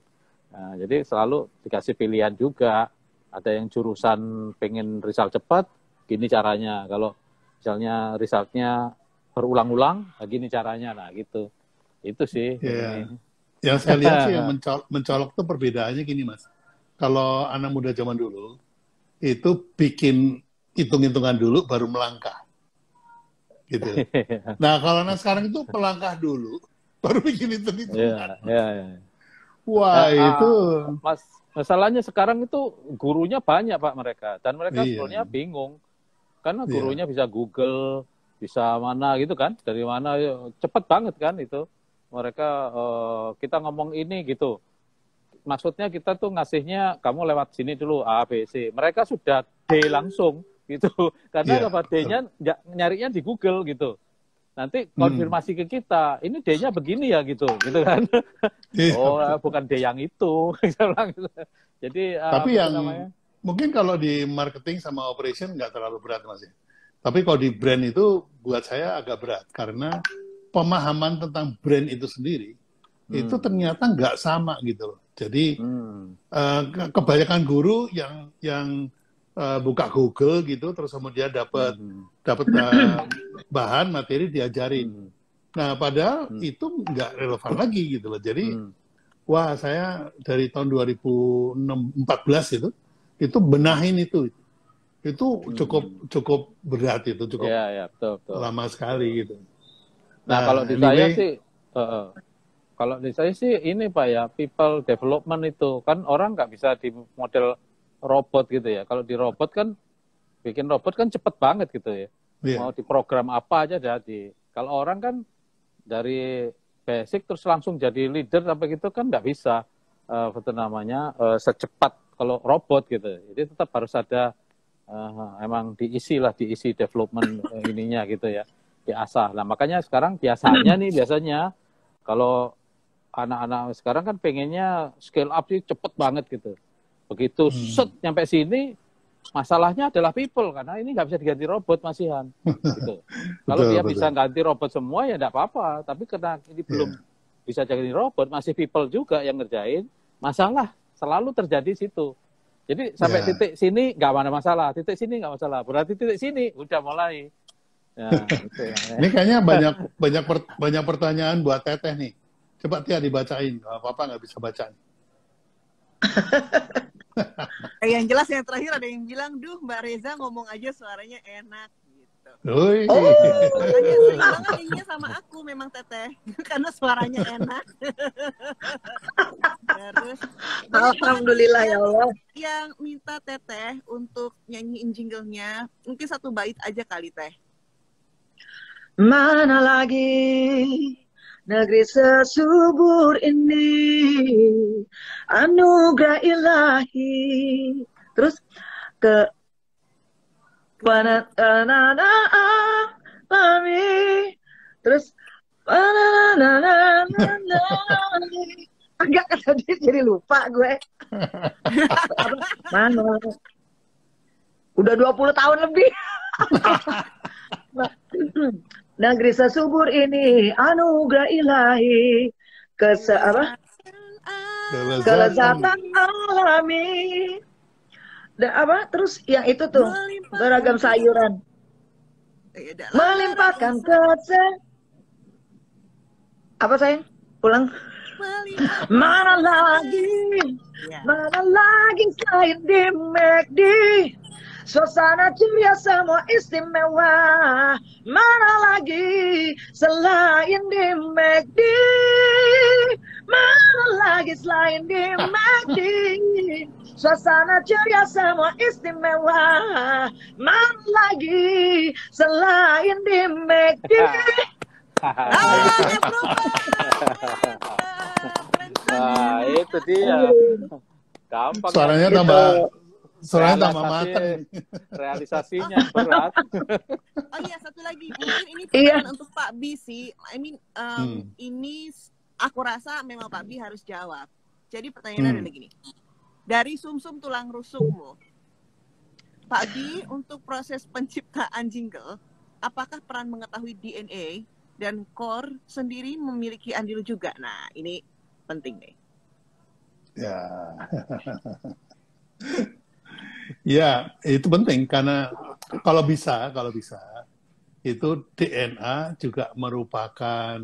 Speaker 2: Nah, jadi selalu dikasih pilihan juga. Ada yang jurusan pengen result cepat, gini caranya. Kalau misalnya resultnya berulang-ulang, nah gini caranya. Nah gitu. Itu sih.
Speaker 1: Iya. Yang saya lihat sih yang mencolok tuh perbedaannya gini Mas. Kalau anak muda zaman dulu itu bikin hitung-hitungan dulu baru melangkah. Gitu. Nah, kalau anak sekarang itu pelangkah dulu baru bikin hitung-hitungan.
Speaker 2: Iya.
Speaker 1: Wah, itu
Speaker 2: Mas, masalahnya sekarang itu gurunya banyak Pak mereka, dan mereka
Speaker 1: Iya.
Speaker 2: sebenarnya bingung karena
Speaker 1: Iya.
Speaker 2: gurunya bisa Google, bisa mana gitu kan, dari mana cepet banget kan itu. Mereka kita ngomong ini gitu, maksudnya kita tuh ngasihnya kamu lewat sini dulu A B C, mereka sudah D langsung gitu, karena
Speaker 1: Iya.
Speaker 2: dapat D-nya nyarinya di Google gitu. Nanti konfirmasi ke kita, ini D-nya begini ya gitu kan.
Speaker 1: Iya.
Speaker 2: Oh, bukan D yang itu. Jadi
Speaker 1: Tapi
Speaker 2: apa
Speaker 1: yang
Speaker 2: namanya?
Speaker 1: mungkin kalau di marketing sama operation nggak terlalu berat Mas ya. Tapi kalau di brand itu buat saya agak berat karena pemahaman tentang brand itu sendiri itu ternyata nggak sama gitu loh. Jadi kebanyakan guru yang buka Google gitu terus kemudian dapat bahan materi diajarin. Nah, padahal itu nggak relevan lagi gitu loh. Jadi wah, saya dari tahun 2014 itu benahin itu. Itu cukup berat, itu cukup
Speaker 2: Ya, betul.
Speaker 1: lama sekali gitu.
Speaker 2: Nah, kalau di saya sih, kalau di saya sih ini Pak ya, people development itu kan orang nggak bisa di model robot gitu ya. Kalau di robot kan bikin robot kan cepet banget gitu ya. Mau diprogram apa aja jadi. Kalau orang kan dari basic terus langsung jadi leader sampai gitu kan nggak bisa secepat kalau robot gitu. Jadi tetap harus ada emang diisi development ininya gitu ya, diasah. Nah makanya sekarang biasanya kalau anak-anak sekarang kan pengennya scale up sih cepet banget gitu. Begitu nyampe sini masalahnya adalah people karena ini nggak bisa diganti robot masihan. Gitu. Kalau dia bisa ganti robot semua ya nggak apa-apa. Tapi karena ini belum bisa jadi robot, masih people juga yang ngerjain. Masalah selalu terjadi situ. Jadi sampai titik sini nggak ada masalah, titik sini nggak masalah. Berarti titik sini udah mulai. Ya, gitu ya.
Speaker 1: Ini kayaknya banyak pertanyaan buat Teteh nih. Coba Tia dibacain. Apa nggak bisa baca.
Speaker 3: Yang jelas yang terakhir ada yang bilang, duh Mbak Reza ngomong aja suaranya enak gitu. Makanya sering banget nyanyinya sama aku memang Teteh karena suaranya enak. Terus
Speaker 4: Alhamdulillah ya Allah.
Speaker 3: Yang minta Teteh untuk nyanyiin jinglenya, mungkin satu bait aja kali Teh.
Speaker 4: Mana lagi negeri sesubur ini, anugerah ilahi. Terus ke terus agak tadi jadi lupa gue. Mana? Udah 20 tahun lebih. Negeri sesubur ini anugerah ilahi, kelezatan alami. Dan terus yang itu tuh beragam sayuran melimpahkan apa sayang? Pulang. Mana lagi selain di McD, suasana ceria semua istimewa. Mana lagi selain di McD, mana lagi selain di McD, suasana ceria semua istimewa. Mana lagi selain di McD.
Speaker 2: Nah, itu dia. Gampang.
Speaker 1: Suaranya tambah matang.
Speaker 2: Realisasinya berat.
Speaker 3: Oh iya, satu lagi. Mungkin ini pertanyaan untuk Pak B sih. Ini aku rasa memang Pak B harus jawab. Jadi pertanyaannya adalah gini. Dari sumsum tulang rusukmu, Pak B, untuk proses penciptaan jingle, apakah peran mengetahui DNA dan core sendiri memiliki andil juga? Nah, ini penting nih.
Speaker 1: Ya. Ya, itu penting karena kalau bisa itu DNA juga merupakan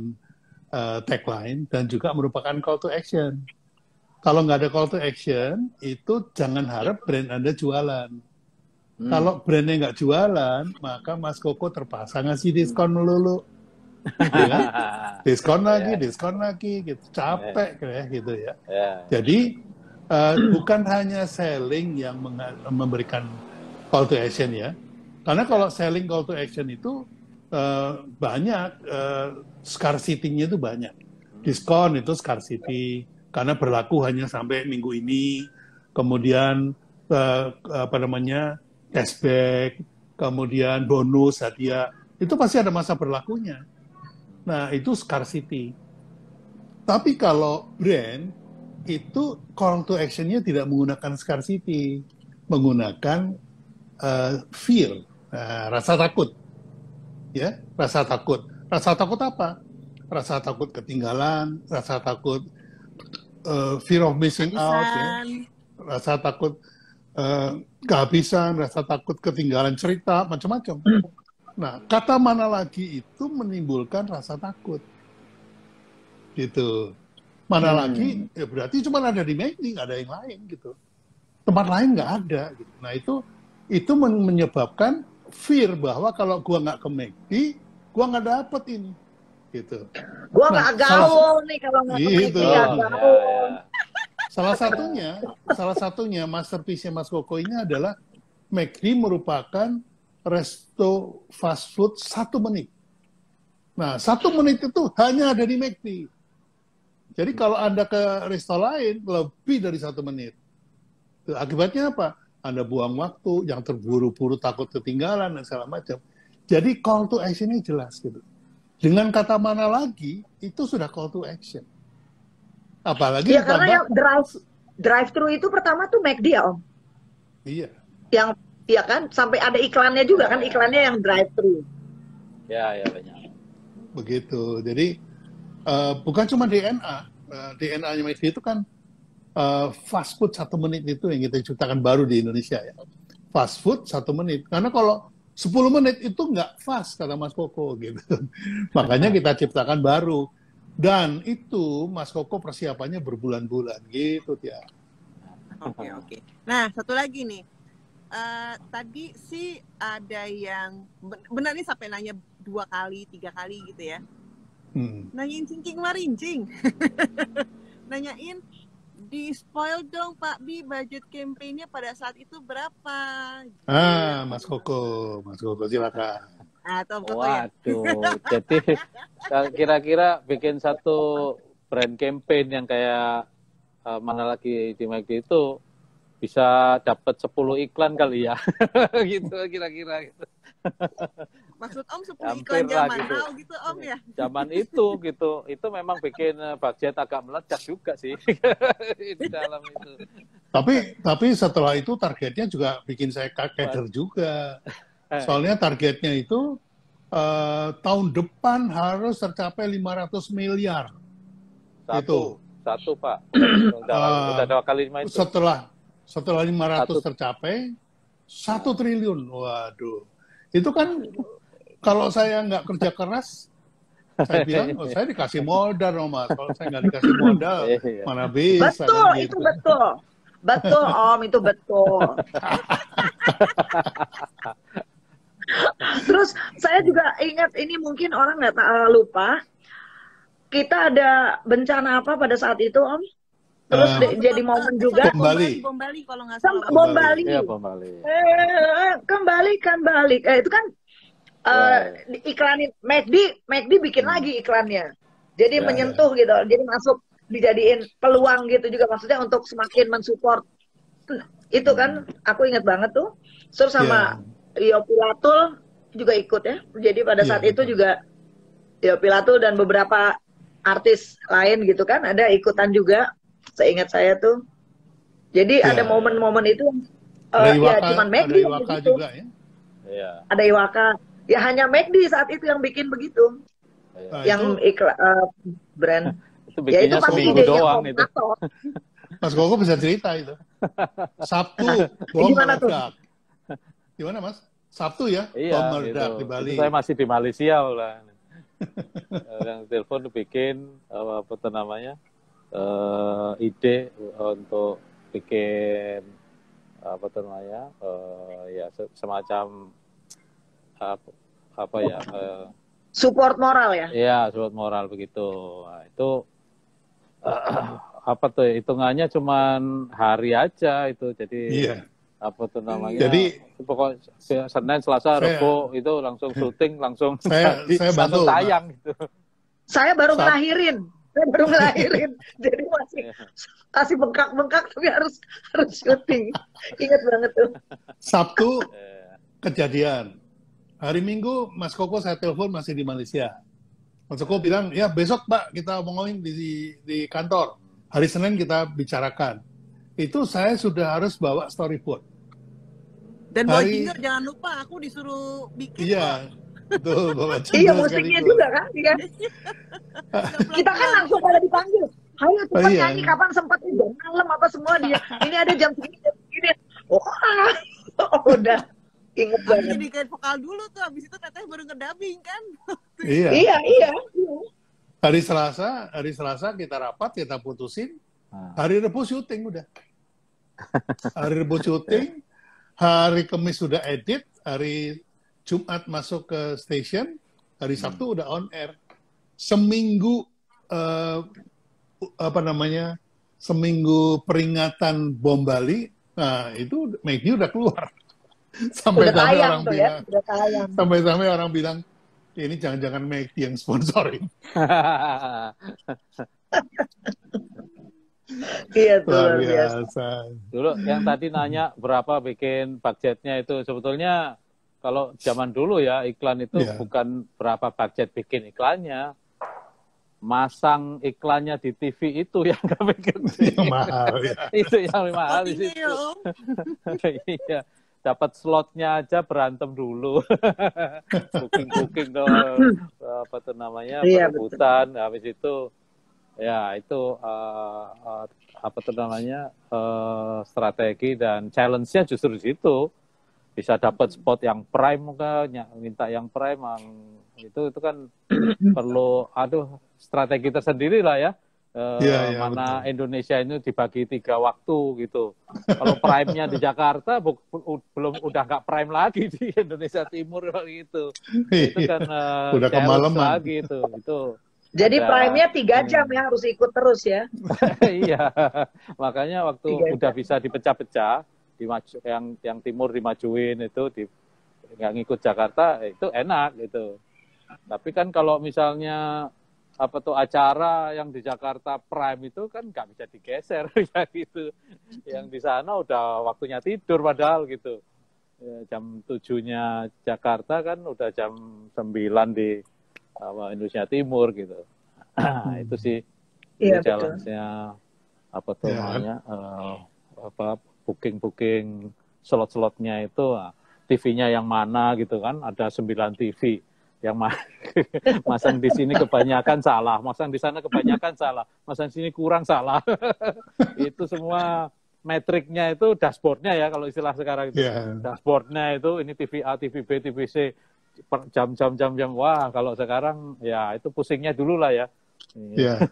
Speaker 1: tagline dan juga merupakan call to action. Kalau nggak ada call to action, itu jangan harap brand Anda jualan. Kalau brandnya nggak jualan, maka Mas Koko terpaksa ngasih diskon melulu. Ya, diskon lagi, gitu. Capek kayak gitu ya. Jadi bukan hanya selling yang memberikan call to action ya, karena kalau selling call to action itu banyak scarcity-nya itu banyak. Diskon itu scarcity karena berlaku hanya sampai minggu ini, kemudian cashback, kemudian bonus hadiah, itu pasti ada masa berlakunya. Nah, itu scarcity. Tapi kalau brand, itu call to action-nya tidak menggunakan scarcity, menggunakan fear, rasa takut. Ya, rasa takut. Rasa takut apa? Rasa takut ketinggalan, rasa takut fear of missing out, ya. Rasa takut kehabisan, rasa takut ketinggalan cerita, macam-macam. Nah, kata mana lagi itu menimbulkan rasa takut. Gitu. Mana lagi, berarti cuma ada di McD, nggak ada yang lain gitu. Tempat lain nggak ada. Gitu. Nah, itu itu menyebabkan fear bahwa kalau gua nggak ke McD, gua nggak dapet ini, gitu.
Speaker 4: Gua
Speaker 1: Nah,
Speaker 4: nggak gaul nih kalau nggak ke
Speaker 1: Gitu.
Speaker 4: McD, nggak
Speaker 2: Oh, ya,
Speaker 4: gaul.
Speaker 2: ya.
Speaker 1: salah satunya masterpiece-nya Mas Koko ini adalah McD merupakan resto fast food 1 menit. Nah, 1 menit itu hanya ada di McD. Jadi kalau Anda ke resto lain, lebih dari 1 menit. Akibatnya apa? Anda buang waktu, yang terburu-buru takut ketinggalan, dan segala macam. Jadi call to action-nya jelas gitu. Dengan kata mana lagi, itu sudah call to action. Apalagi
Speaker 4: Ya karena yang
Speaker 1: ditambah,
Speaker 4: drive-thru itu pertama tuh McD ya Om.
Speaker 1: iya,
Speaker 4: Yang ya kan sampai ada iklannya juga kan, iklannya yang drive-thru.
Speaker 2: Ya, ya banyak.
Speaker 1: begitu. Jadi bukan cuma DNA, DNA-nya McD itu kan fast food 1 menit itu yang kita ciptakan baru di Indonesia ya. Fast food 1 menit. Karena kalau 10 menit itu nggak fast kata Mas Koko gitu. Makanya kita ciptakan baru. Dan itu Mas Koko persiapannya berbulan-bulan gitu ya.
Speaker 3: Oke. Nah, satu lagi nih. Tadi sih ada yang benar nih sampai nanya 2 kali, 3 kali gitu ya. Nanyain cincing marincing. Nanyain di spoil dong Pak Bi, budget campaign-nya pada saat itu berapa?
Speaker 1: Mas Koko silakan.
Speaker 3: Atau Koko ya?
Speaker 2: Waduh, jadi kira-kira bikin satu brand campaign yang kayak mana lagi di McD itu bisa dapat 10 iklan kali ya. Gitu kira-kira gitu.
Speaker 3: Maksud Om 10
Speaker 2: Hampir
Speaker 3: iklan
Speaker 2: lah
Speaker 3: zaman
Speaker 2: gitu.
Speaker 3: now gitu Om ya?
Speaker 2: Zaman itu gitu, itu memang bikin budget agak meledak juga sih di dalam itu.
Speaker 1: Tapi setelah itu targetnya juga bikin saya kaget juga. Soalnya targetnya itu tahun depan harus tercapai 500 miliar.
Speaker 2: Satu Pak. Udah 2 kali 5 itu.
Speaker 1: Setelah 500 tercapai, 1 triliun. Waduh. Itu kan kalau saya nggak kerja keras, saya bilang, saya dikasih modal, Mas. Kalau saya nggak dikasih modal, mana bisa.
Speaker 4: Betul,
Speaker 1: kan, gitu.
Speaker 4: itu betul. Betul, Om, itu betul. Terus saya juga ingat, ini mungkin orang nggak lupa, kita ada bencana apa pada saat itu, Om? Terus jadi momen juga.
Speaker 3: Bom Bali kalau nggak salah.
Speaker 4: Bom Bali.
Speaker 2: Iya, Bom Bali.
Speaker 4: Kembalikan balik. Itu kan iklanin McD bikin lagi iklannya. Jadi menyentuh gitu. Jadi masuk dijadiin peluang gitu juga, maksudnya untuk semakin mensupport. Itu kan aku ingat banget tuh. Terus sama Rio Pilatul juga ikut ya. Jadi pada saat itu juga Rio Pilatul dan beberapa artis lain gitu kan ada ikutan juga. Seingat saya tuh. Jadi ada momen-momen itu ya cuman McD
Speaker 1: ada Iwaka
Speaker 4: gitu.
Speaker 1: juga ya.
Speaker 2: Iya.
Speaker 4: Ada Iwaka. Ya hanya McD saat itu yang bikin begitu. Yang brand.
Speaker 2: Itu bikinnya seminggu doang itu.
Speaker 1: Mas Koko bisa cerita itu. Sabtu bom meledak. Gimana Mas? Sabtu ya? Bom meledak di Bali.
Speaker 2: Itu saya masih di Malaysia lah. Yang telepon bikin apa tuh namanya? Ide untuk bikin apa tuh namanya? Ya semacam apa ya?
Speaker 4: Support moral ya?
Speaker 2: Iya, support moral begitu. Nah, itu apa tuh hitungannya cuman hari aja itu. Jadi apa tuh namanya?
Speaker 1: Jadi
Speaker 2: pokok Senin, Selasa, Rabu itu langsung syuting, langsung
Speaker 1: saya bantu
Speaker 2: tayang gitu.
Speaker 4: Saya baru ngelahirin. Jadi masih bengkak-bengkak tapi harus syuting. Ingat banget tuh.
Speaker 1: Sabtu kejadian. Hari Minggu Mas Koko saya telepon masih di Malaysia. Mas Koko bilang, ya besok Pak kita ngomongin di kantor. Hari Senin kita bicarakan. Itu saya sudah harus bawa storyboard.
Speaker 3: Dan bawa jingle jangan lupa, aku disuruh bikin.
Speaker 1: Iya, betul bawa jingle.
Speaker 4: Iya musiknya juga kan. Iya. Kita kan langsung pada dipanggil. Ayo cepat nyanyi kapan sempat jam malam apa semua dia. Ini ada jam segini. Udah. Ingat banget.
Speaker 3: Jadi kayak vokal dulu tuh, habis itu katanya baru ngedubbing kan.
Speaker 4: Iya.
Speaker 1: Hari Selasa kita rapat, kita putusin. Hari Rabu syuting udah. Hari Rabu syuting, hari Kamis sudah edit, hari Jumat masuk ke station, hari Sabtu udah on air. Seminggu seminggu peringatan bom Bali, nah itu McD udah keluar. Sampai-sampai orang bilang, sampai-sampai orang bilang, ini jangan-jangan McD yang sponsorin.
Speaker 4: Iya,
Speaker 1: luar biasa.
Speaker 2: Dulu yang tadi nanya berapa bikin budgetnya itu, sebetulnya kalau zaman dulu ya iklan itu bukan berapa budget bikin iklannya, masang iklannya di TV itu yang gak bikin
Speaker 1: yang mahal ya.
Speaker 2: Itu yang mahal di situ. Iya, dapat slotnya aja berantem dulu. Booking tuh apa tuh namanya perebutan, habis itu ya itu apa tuh namanya strategi dan challenge-nya justru di situ. Bisa dapat spot yang prime kan, minta yang prime itu kan perlu strategi tersendiri lah ya. Mana betul. Indonesia ini dibagi 3 waktu gitu. Kalau prime-nya di Jakarta udah nggak prime lagi di Indonesia Timur gitu. Itu kan
Speaker 1: udah kemalaman
Speaker 2: lagi itu.
Speaker 4: Jadi prime-nya 3 jam ya, harus ikut terus ya.
Speaker 2: Iya, makanya waktu udah bisa dipecah-pecah, yang timur dimajuin itu nggak ngikut Jakarta, itu enak gitu. Tapi kan kalau misalnya apa tuh acara yang di Jakarta prime itu kan nggak bisa digeser ya gitu. Yang di sana udah waktunya tidur padahal gitu. Ya, jam 7-nya Jakarta kan udah jam 9 di Indonesia Timur gitu. Itu sih challenge-nya apa tuh namanya booking slot-slotnya itu TV-nya yang mana gitu kan, ada 9 TV yang masang di sini kebanyakan salah, masang di sana kebanyakan salah, masang di sini kurang salah. Itu semua metriknya itu dashboardnya ya kalau istilah sekarang itu. Dashboardnya itu ini TV A, TV B, TV C jam. Wah, kalau sekarang ya itu pusingnya dulu lah ya.
Speaker 1: Iya.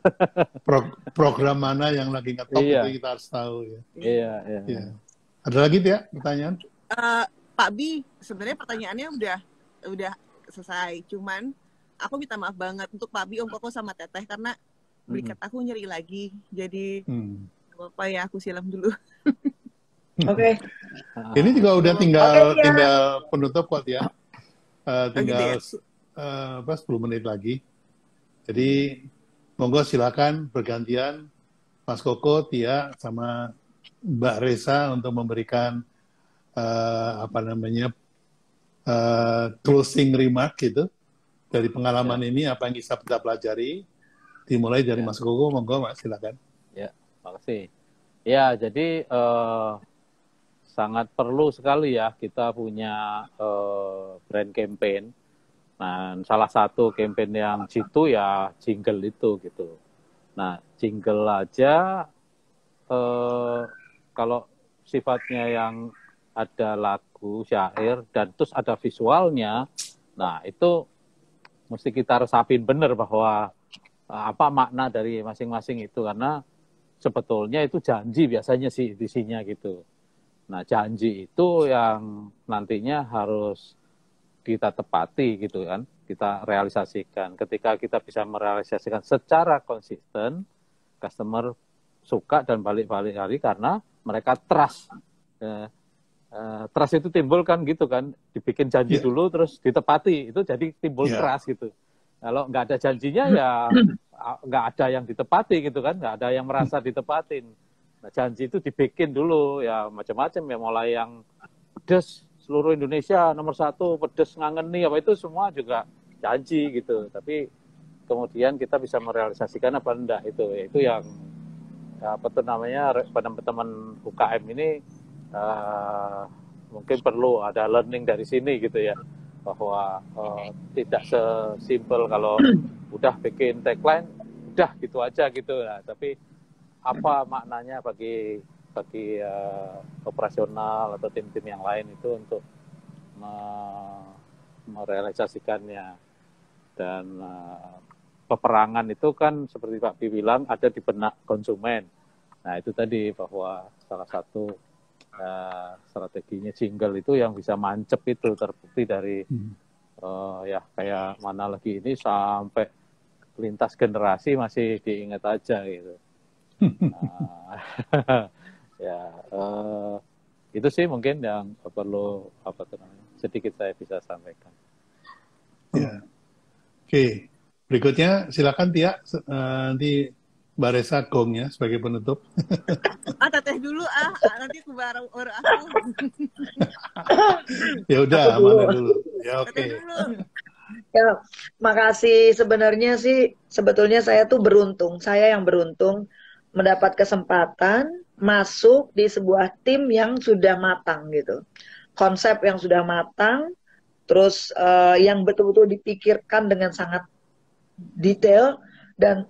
Speaker 1: Program mana yang lagi ngetop itu kita harus tahu ya. Iya. Ada lagi ya pertanyaan?
Speaker 3: Pak Bi, sebenarnya pertanyaannya udah selesai. Cuman aku minta maaf banget untuk Pak Bi, Om Koko sama Teteh karena berikat aku nyeri lagi. Jadi apa ya, aku silam dulu.
Speaker 4: Oke.
Speaker 1: Ini juga udah tinggal penutup kok ya. Tinggal 10 menit lagi. Jadi monggo silakan bergantian Mas Koko, Tia, sama Mbak Resa untuk memberikan closing remark gitu dari pengalaman ini, apa yang bisa kita pelajari. Dimulai dari Mas Koko, monggo Mas, silakan.
Speaker 2: Ya, makasih. Ya, jadi sangat perlu sekali ya kita punya brand campaign. Nah, salah satu campaign yang jitu ya jingle itu gitu. Nah, jingle aja kalau sifatnya yang ada lagu, syair, dan terus ada visualnya, nah itu mesti kita resapin benar bahwa apa makna dari masing-masing itu, karena sebetulnya itu janji biasanya sih isinya gitu. Nah, janji itu yang nantinya harus kita tepati gitu kan, kita realisasikan. Ketika kita bisa merealisasikan secara konsisten, customer suka dan balik-balik lagi karena mereka trust. Trust itu timbul kan gitu kan, dibikin janji dulu terus ditepati, itu jadi timbul trust gitu. Kalau nggak ada janjinya ya nggak ada yang ditepati gitu kan, nggak ada yang merasa ditepatin. Nah, janji itu dibikin dulu ya macam-macam ya, mulai yang pedes seluruh Indonesia nomor 1 pedes ngangeni apa itu semua juga janji gitu. Tapi kemudian kita bisa merealisasikan apa enggak itu yang apa tuh namanya teman-teman UKM ini mungkin perlu ada learning dari sini gitu ya, bahwa tidak sesimpel kalau udah bikin tagline udah gitu aja gitu. Nah, tapi apa maknanya bagi operasional atau tim-tim yang lain itu untuk merealisasikannya. Dan peperangan itu kan seperti Pak Pi bilang ada di benak konsumen. Nah, itu tadi bahwa salah satu strateginya jingle itu yang bisa mancep itu terbukti dari ya kayak mana lagi ini sampai lintas generasi masih diingat aja gitu. Ya itu sih mungkin yang perlu sedikit saya bisa sampaikan.
Speaker 1: Ya. Oke, berikutnya silakan Tia, nanti Mbak Resa gongnya sebagai penutup.
Speaker 3: Teteh dulu nanti baru aku.
Speaker 1: Ya udah, mana dulu. Ya oke.
Speaker 3: Teteh dulu.
Speaker 4: Ya, makasih. Sebenarnya sih, sebetulnya saya tuh beruntung. Saya yang beruntung mendapat kesempatan masuk di sebuah tim yang sudah matang gitu. Konsep yang sudah matang, terus yang betul-betul dipikirkan dengan sangat detail dan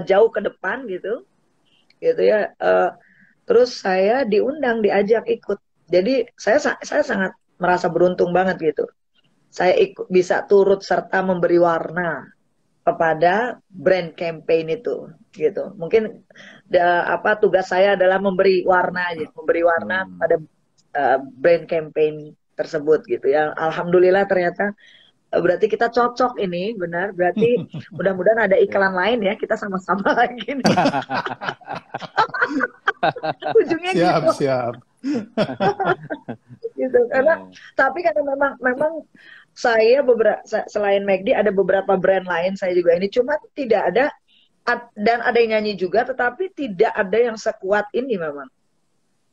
Speaker 4: jauh ke depan gitu ya. Terus saya diundang, diajak ikut. Jadi saya sangat merasa beruntung banget gitu. Saya bisa turut serta memberi warna kepada brand campaign itu gitu. Mungkin tugas saya adalah memberi warna pada brand campaign tersebut gitu ya. Alhamdulillah ternyata berarti kita cocok ini, benar. Berarti mudah-mudahan ada iklan lain ya, kita sama-sama lagi nih. Ujungnya gitu.
Speaker 1: Siap.
Speaker 4: Gitu. Karena memang saya selain McD ada beberapa brand lain saya juga ini, cuma tidak ada dan ada yang nyanyi juga, tetapi tidak ada yang sekuat ini memang.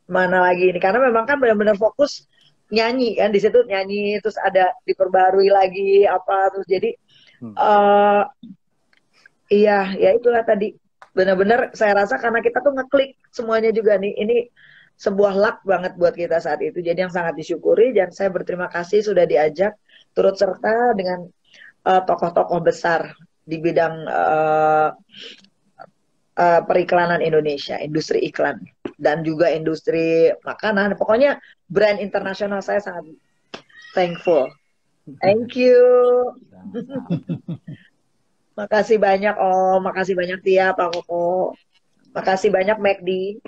Speaker 4: Mana lagi ini, karena memang kan benar-benar fokus nyanyi kan, di situ nyanyi, terus ada diperbarui lagi terus jadi ya itulah tadi, benar-benar saya rasa karena kita tuh ngeklik semuanya juga nih, ini sebuah luck banget buat kita saat itu, jadi yang sangat disyukuri, dan saya berterima kasih sudah diajak turut serta dengan tokoh-tokoh besar di bidang periklanan Indonesia, industri iklan dan juga industri makanan. Pokoknya brand internasional, saya sangat thankful. Thank you. Makasih banyak Om, makasih banyak Tia, Pak Koko. Makasih banyak McD.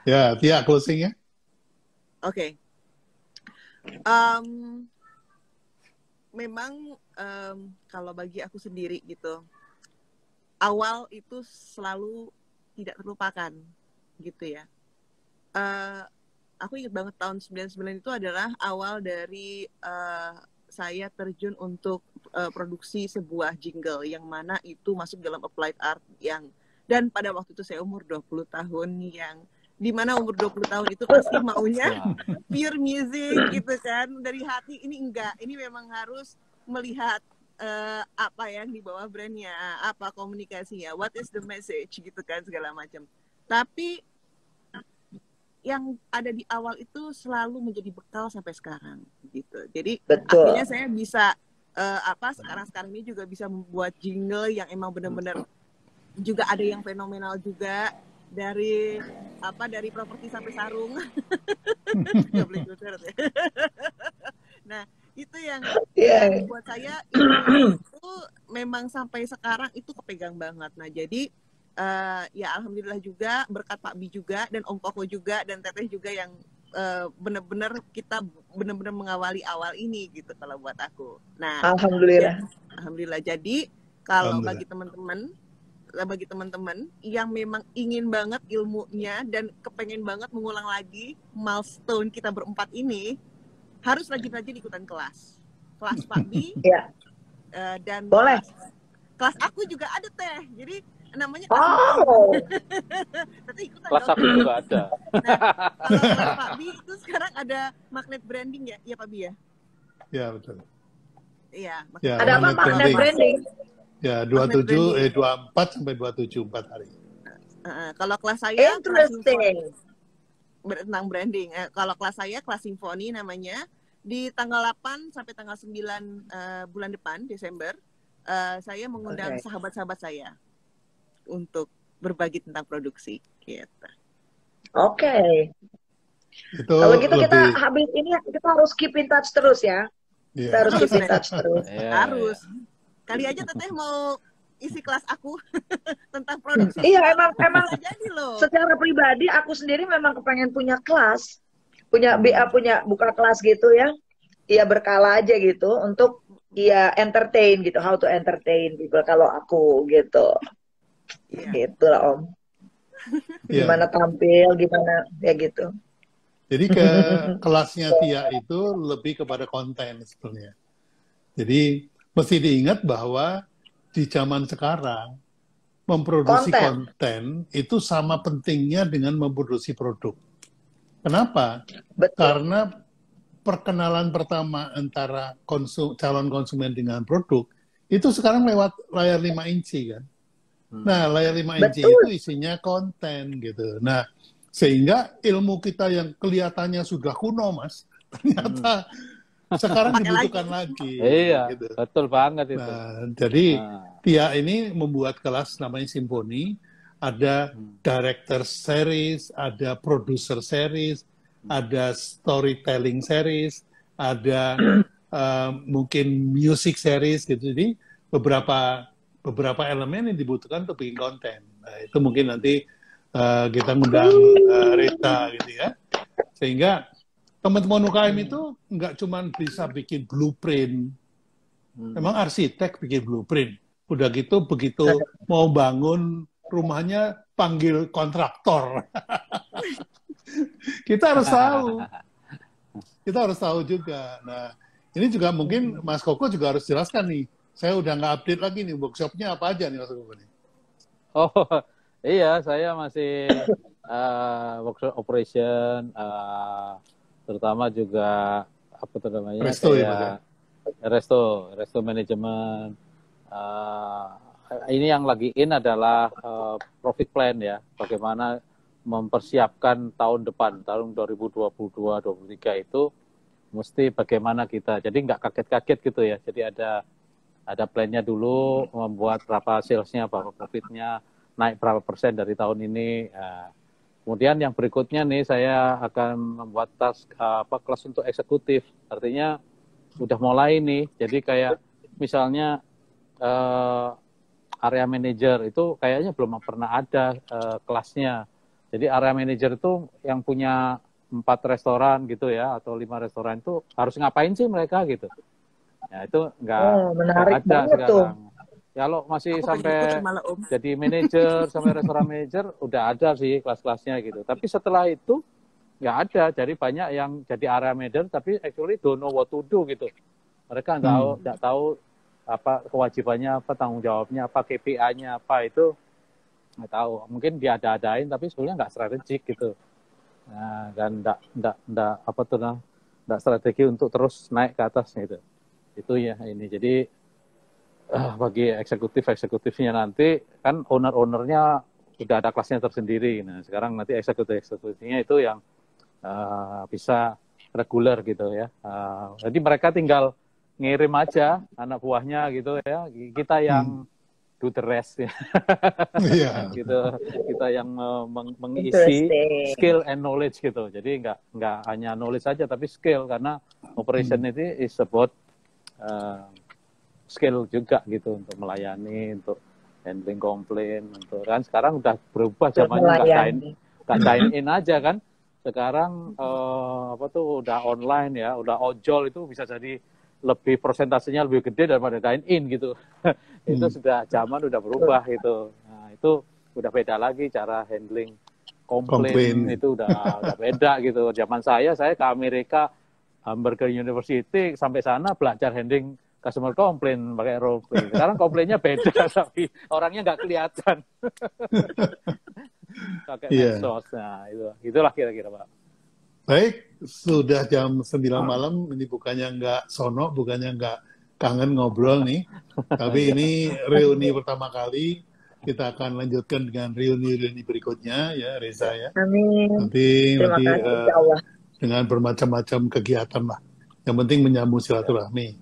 Speaker 1: Ya, Tia closing ya.
Speaker 3: Oke. Memang kalau bagi aku sendiri gitu, awal itu selalu tidak terlupakan gitu ya. Aku ingat banget tahun 99 itu adalah awal dari saya terjun untuk produksi sebuah jingle yang mana itu masuk dalam applied art dan pada waktu itu saya umur 20 tahun, yang dimana umur 20 tahun itu pasti maunya pure music gitu kan, dari hati. Ini enggak, ini memang harus melihat apa yang di bawah brandnya, apa komunikasinya, what is the message gitu kan, segala macam. Tapi yang ada di awal itu selalu menjadi bekal sampai sekarang gitu. Jadi akhirnya saya bisa sekarang ini juga bisa membuat jingle yang emang benar-benar juga ada yang fenomenal juga, dari properti sampai sarung. Nggak boleh ya. Nah, itu yang buat saya itu memang sampai sekarang itu kepegang banget. Nah, jadi ya alhamdulillah juga berkat Pak Bi juga dan Om Koko juga dan Teteh juga yang benar-benar kita benar-benar mengawali awal ini gitu kalau buat aku. Nah, alhamdulillah. Jadi kalau bagi teman-teman yang memang ingin banget ilmunya dan kepengen banget mengulang lagi milestone kita berempat ini, harus rajin-rajin ikutan kelas Pak Bi. Dan boleh. Kelas aku juga ada Teh, jadi namanya
Speaker 2: kelas aku juga ada.
Speaker 3: Nah, kalau kelas Pak Bi itu sekarang ada magnet branding ya Pak Bi ya?
Speaker 1: Ya betul.
Speaker 3: Iya.
Speaker 4: Ada apa magnet branding?
Speaker 1: Ya 24 sampai 27 4 hari.
Speaker 3: Kalau kelas saya
Speaker 4: interesting.
Speaker 3: Tentang branding. Kalau kelas saya kelas simfoni namanya, di tanggal 8 sampai tanggal 9 bulan depan Desember, saya mengundang sahabat-sahabat saya untuk berbagi tentang produksi gitu.
Speaker 4: Oke. Kalau gitu kita habis ini kita harus keep in touch terus ya. Kita harus keep in touch terus.
Speaker 3: Harus. Kali aja Teteh mau isi kelas aku tentang produksi.
Speaker 4: Iya, emang
Speaker 3: Bisa jadi loh.
Speaker 4: secara pribadi aku sendiri memang kepengen punya kelas, punya buka kelas gitu ya. Iya, berkala aja gitu untuk ya entertain gitu, how to entertain people kalau aku gitu.
Speaker 3: Iya.
Speaker 4: Gitu lah Om.
Speaker 1: Iya.
Speaker 4: Gimana tampil, gimana ya gitu.
Speaker 1: Jadi kelasnya Tia itu lebih kepada konten sebenarnya. Jadi mesti diingat bahwa di zaman sekarang memproduksi konten itu sama pentingnya dengan memproduksi produk. Kenapa?
Speaker 4: Betul.
Speaker 1: Karena perkenalan pertama antara calon konsumen dengan produk itu sekarang lewat layar 5 inci kan. Nah, layar 5 inci itu isinya konten gitu. Nah, sehingga ilmu kita yang kelihatannya sudah kuno, Mas, ternyata sekarang dibutuhkan lagi.
Speaker 2: Iya,
Speaker 1: gitu.
Speaker 2: betul banget itu.
Speaker 1: Nah, jadi Tia ini membuat kelas namanya Simponi, ada director series, ada producer series, ada storytelling series, ada mungkin music series gitu. Jadi beberapa elemen yang dibutuhkan untuk bikin konten. Nah, itu mungkin nanti kita ngundang Rita gitu ya. Sehingga teman-teman UKM itu nggak cuma bisa bikin blueprint. Memang arsitek bikin blueprint. Udah gitu begitu mau bangun rumahnya panggil kontraktor. Kita harus tahu. Kita harus tahu juga. Nah, ini juga mungkin Mas Koko juga harus jelaskan nih. Saya udah nggak update lagi nih, workshopnya apa aja nih Mas Koko nih?
Speaker 2: Oh, iya, saya masih workshop operation, terutama juga apa itu namanya?
Speaker 1: Resto ya,
Speaker 2: resto manajemen. Ini yang lagi in adalah profit plan ya, bagaimana mempersiapkan tahun depan, tahun 2022-2023 itu mesti bagaimana kita. Jadi nggak kaget-kaget gitu ya. Jadi ada plannya dulu, membuat berapa salesnya, berapa profitnya, naik berapa persen dari tahun ini. Kemudian yang berikutnya nih saya akan membuat kelas untuk eksekutif. Artinya udah mulai nih. Jadi kayak misalnya area manager itu kayaknya belum pernah ada kelasnya. Jadi area manager itu yang punya 4 restoran gitu ya, atau 5 restoran itu harus ngapain sih mereka gitu. Ya itu nggak ada sekarang. Ya lo masih sampai jadi manajer, sampai restoran manajer, udah ada sih kelas-kelasnya gitu. Tapi setelah itu nggak ada. Jadi banyak yang jadi area manager, tapi actually don't know what to do gitu. Mereka nggak tahu apa kewajibannya, apa tanggung jawabnya, apa KPI-nya, apa itu nggak tahu. Mungkin diada-adain, tapi sebenarnya nggak strategik gitu. Nah, dan nggak strategi untuk terus naik ke atas gitu. Itu ya ini. Jadi bagi eksekutifnya nanti kan owner-ownernya udah ada kelasnya tersendiri. Nah sekarang nanti eksekutifnya itu yang bisa reguler gitu ya. Jadi mereka tinggal ngirim aja anak buahnya gitu ya. Kita yang do the rest ya. Gitu. Kita yang mengisi skill and knowledge gitu. Jadi nggak hanya knowledge saja tapi skill, karena operation itu is about skill juga gitu untuk melayani, untuk handling komplain, untuk kan sekarang udah berubah zamannya, nggak dine in aja kan. Sekarang udah online ya, udah ojol itu bisa jadi lebih persentasenya lebih gede daripada dine in gitu. Itu sudah zaman udah berubah gitu. Nah, itu udah beda lagi cara handling komplain. Itu udah beda gitu. Zaman saya ke Amerika, Hamburger University, sampai sana belajar handling customer komplain pakai role play. Sekarang komplainnya beda tapi orangnya nggak kelihatan. Pakai medsos. Nah, itulah kira-kira, Pak.
Speaker 1: Baik, sudah jam 9 malam, ini bukannya nggak sono, bukannya nggak kangen ngobrol nih, tapi ini reuni pertama kali, kita akan lanjutkan dengan reuni-reuni berikutnya ya, Reza ya.
Speaker 4: Amin.
Speaker 1: Nanti dengan bermacam-macam kegiatan lah, yang penting menyambung silaturahmi.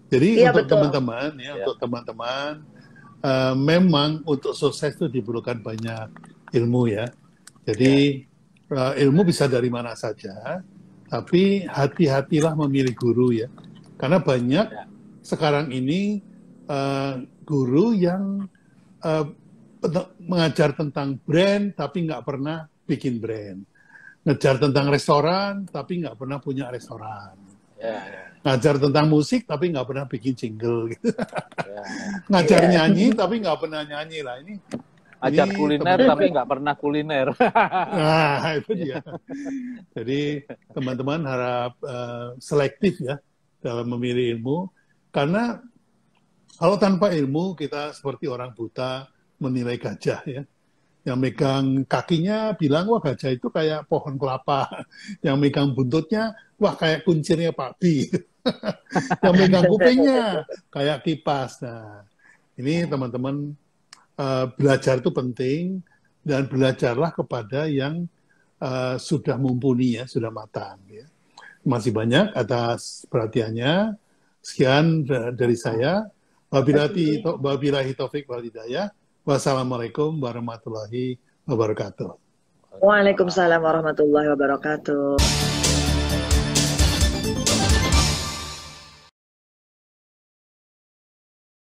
Speaker 1: Jadi untuk teman-teman ya, untuk teman-teman, memang untuk sukses itu diperlukan banyak ilmu ya. Jadi ilmu bisa dari mana saja, tapi hati-hatilah memilih guru ya. Karena banyak sekarang ini guru yang mengajar tentang brand tapi nggak pernah bikin brand. Ngajar tentang restoran tapi nggak pernah punya restoran. Ngajar tentang musik tapi nggak pernah bikin jingle gitu. Ngajar nyanyi tapi nggak pernah nyanyi lah. Ini
Speaker 2: ajar kuliner tapi nggak pernah kuliner.
Speaker 1: Nah, itu dia. Jadi teman-teman harap selektif ya dalam memilih ilmu, karena kalau tanpa ilmu kita seperti orang buta menilai gajah ya. Yang megang kakinya bilang, wah gajah itu kayak pohon kelapa. Yang megang buntutnya, wah kayak kuncirnya Pak B. Yang megang kupingnya kayak kipas. Nah, ini teman-teman belajar itu penting, dan belajarlah kepada yang sudah mumpuni ya, sudah matang. Ya. Masih banyak atas perhatiannya. Sekian dari saya. Wabillahi taufik wal hidayah. Wassalamualaikum warahmatullahi wabarakatuh.
Speaker 4: Waalaikumsalam warahmatullahi wabarakatuh.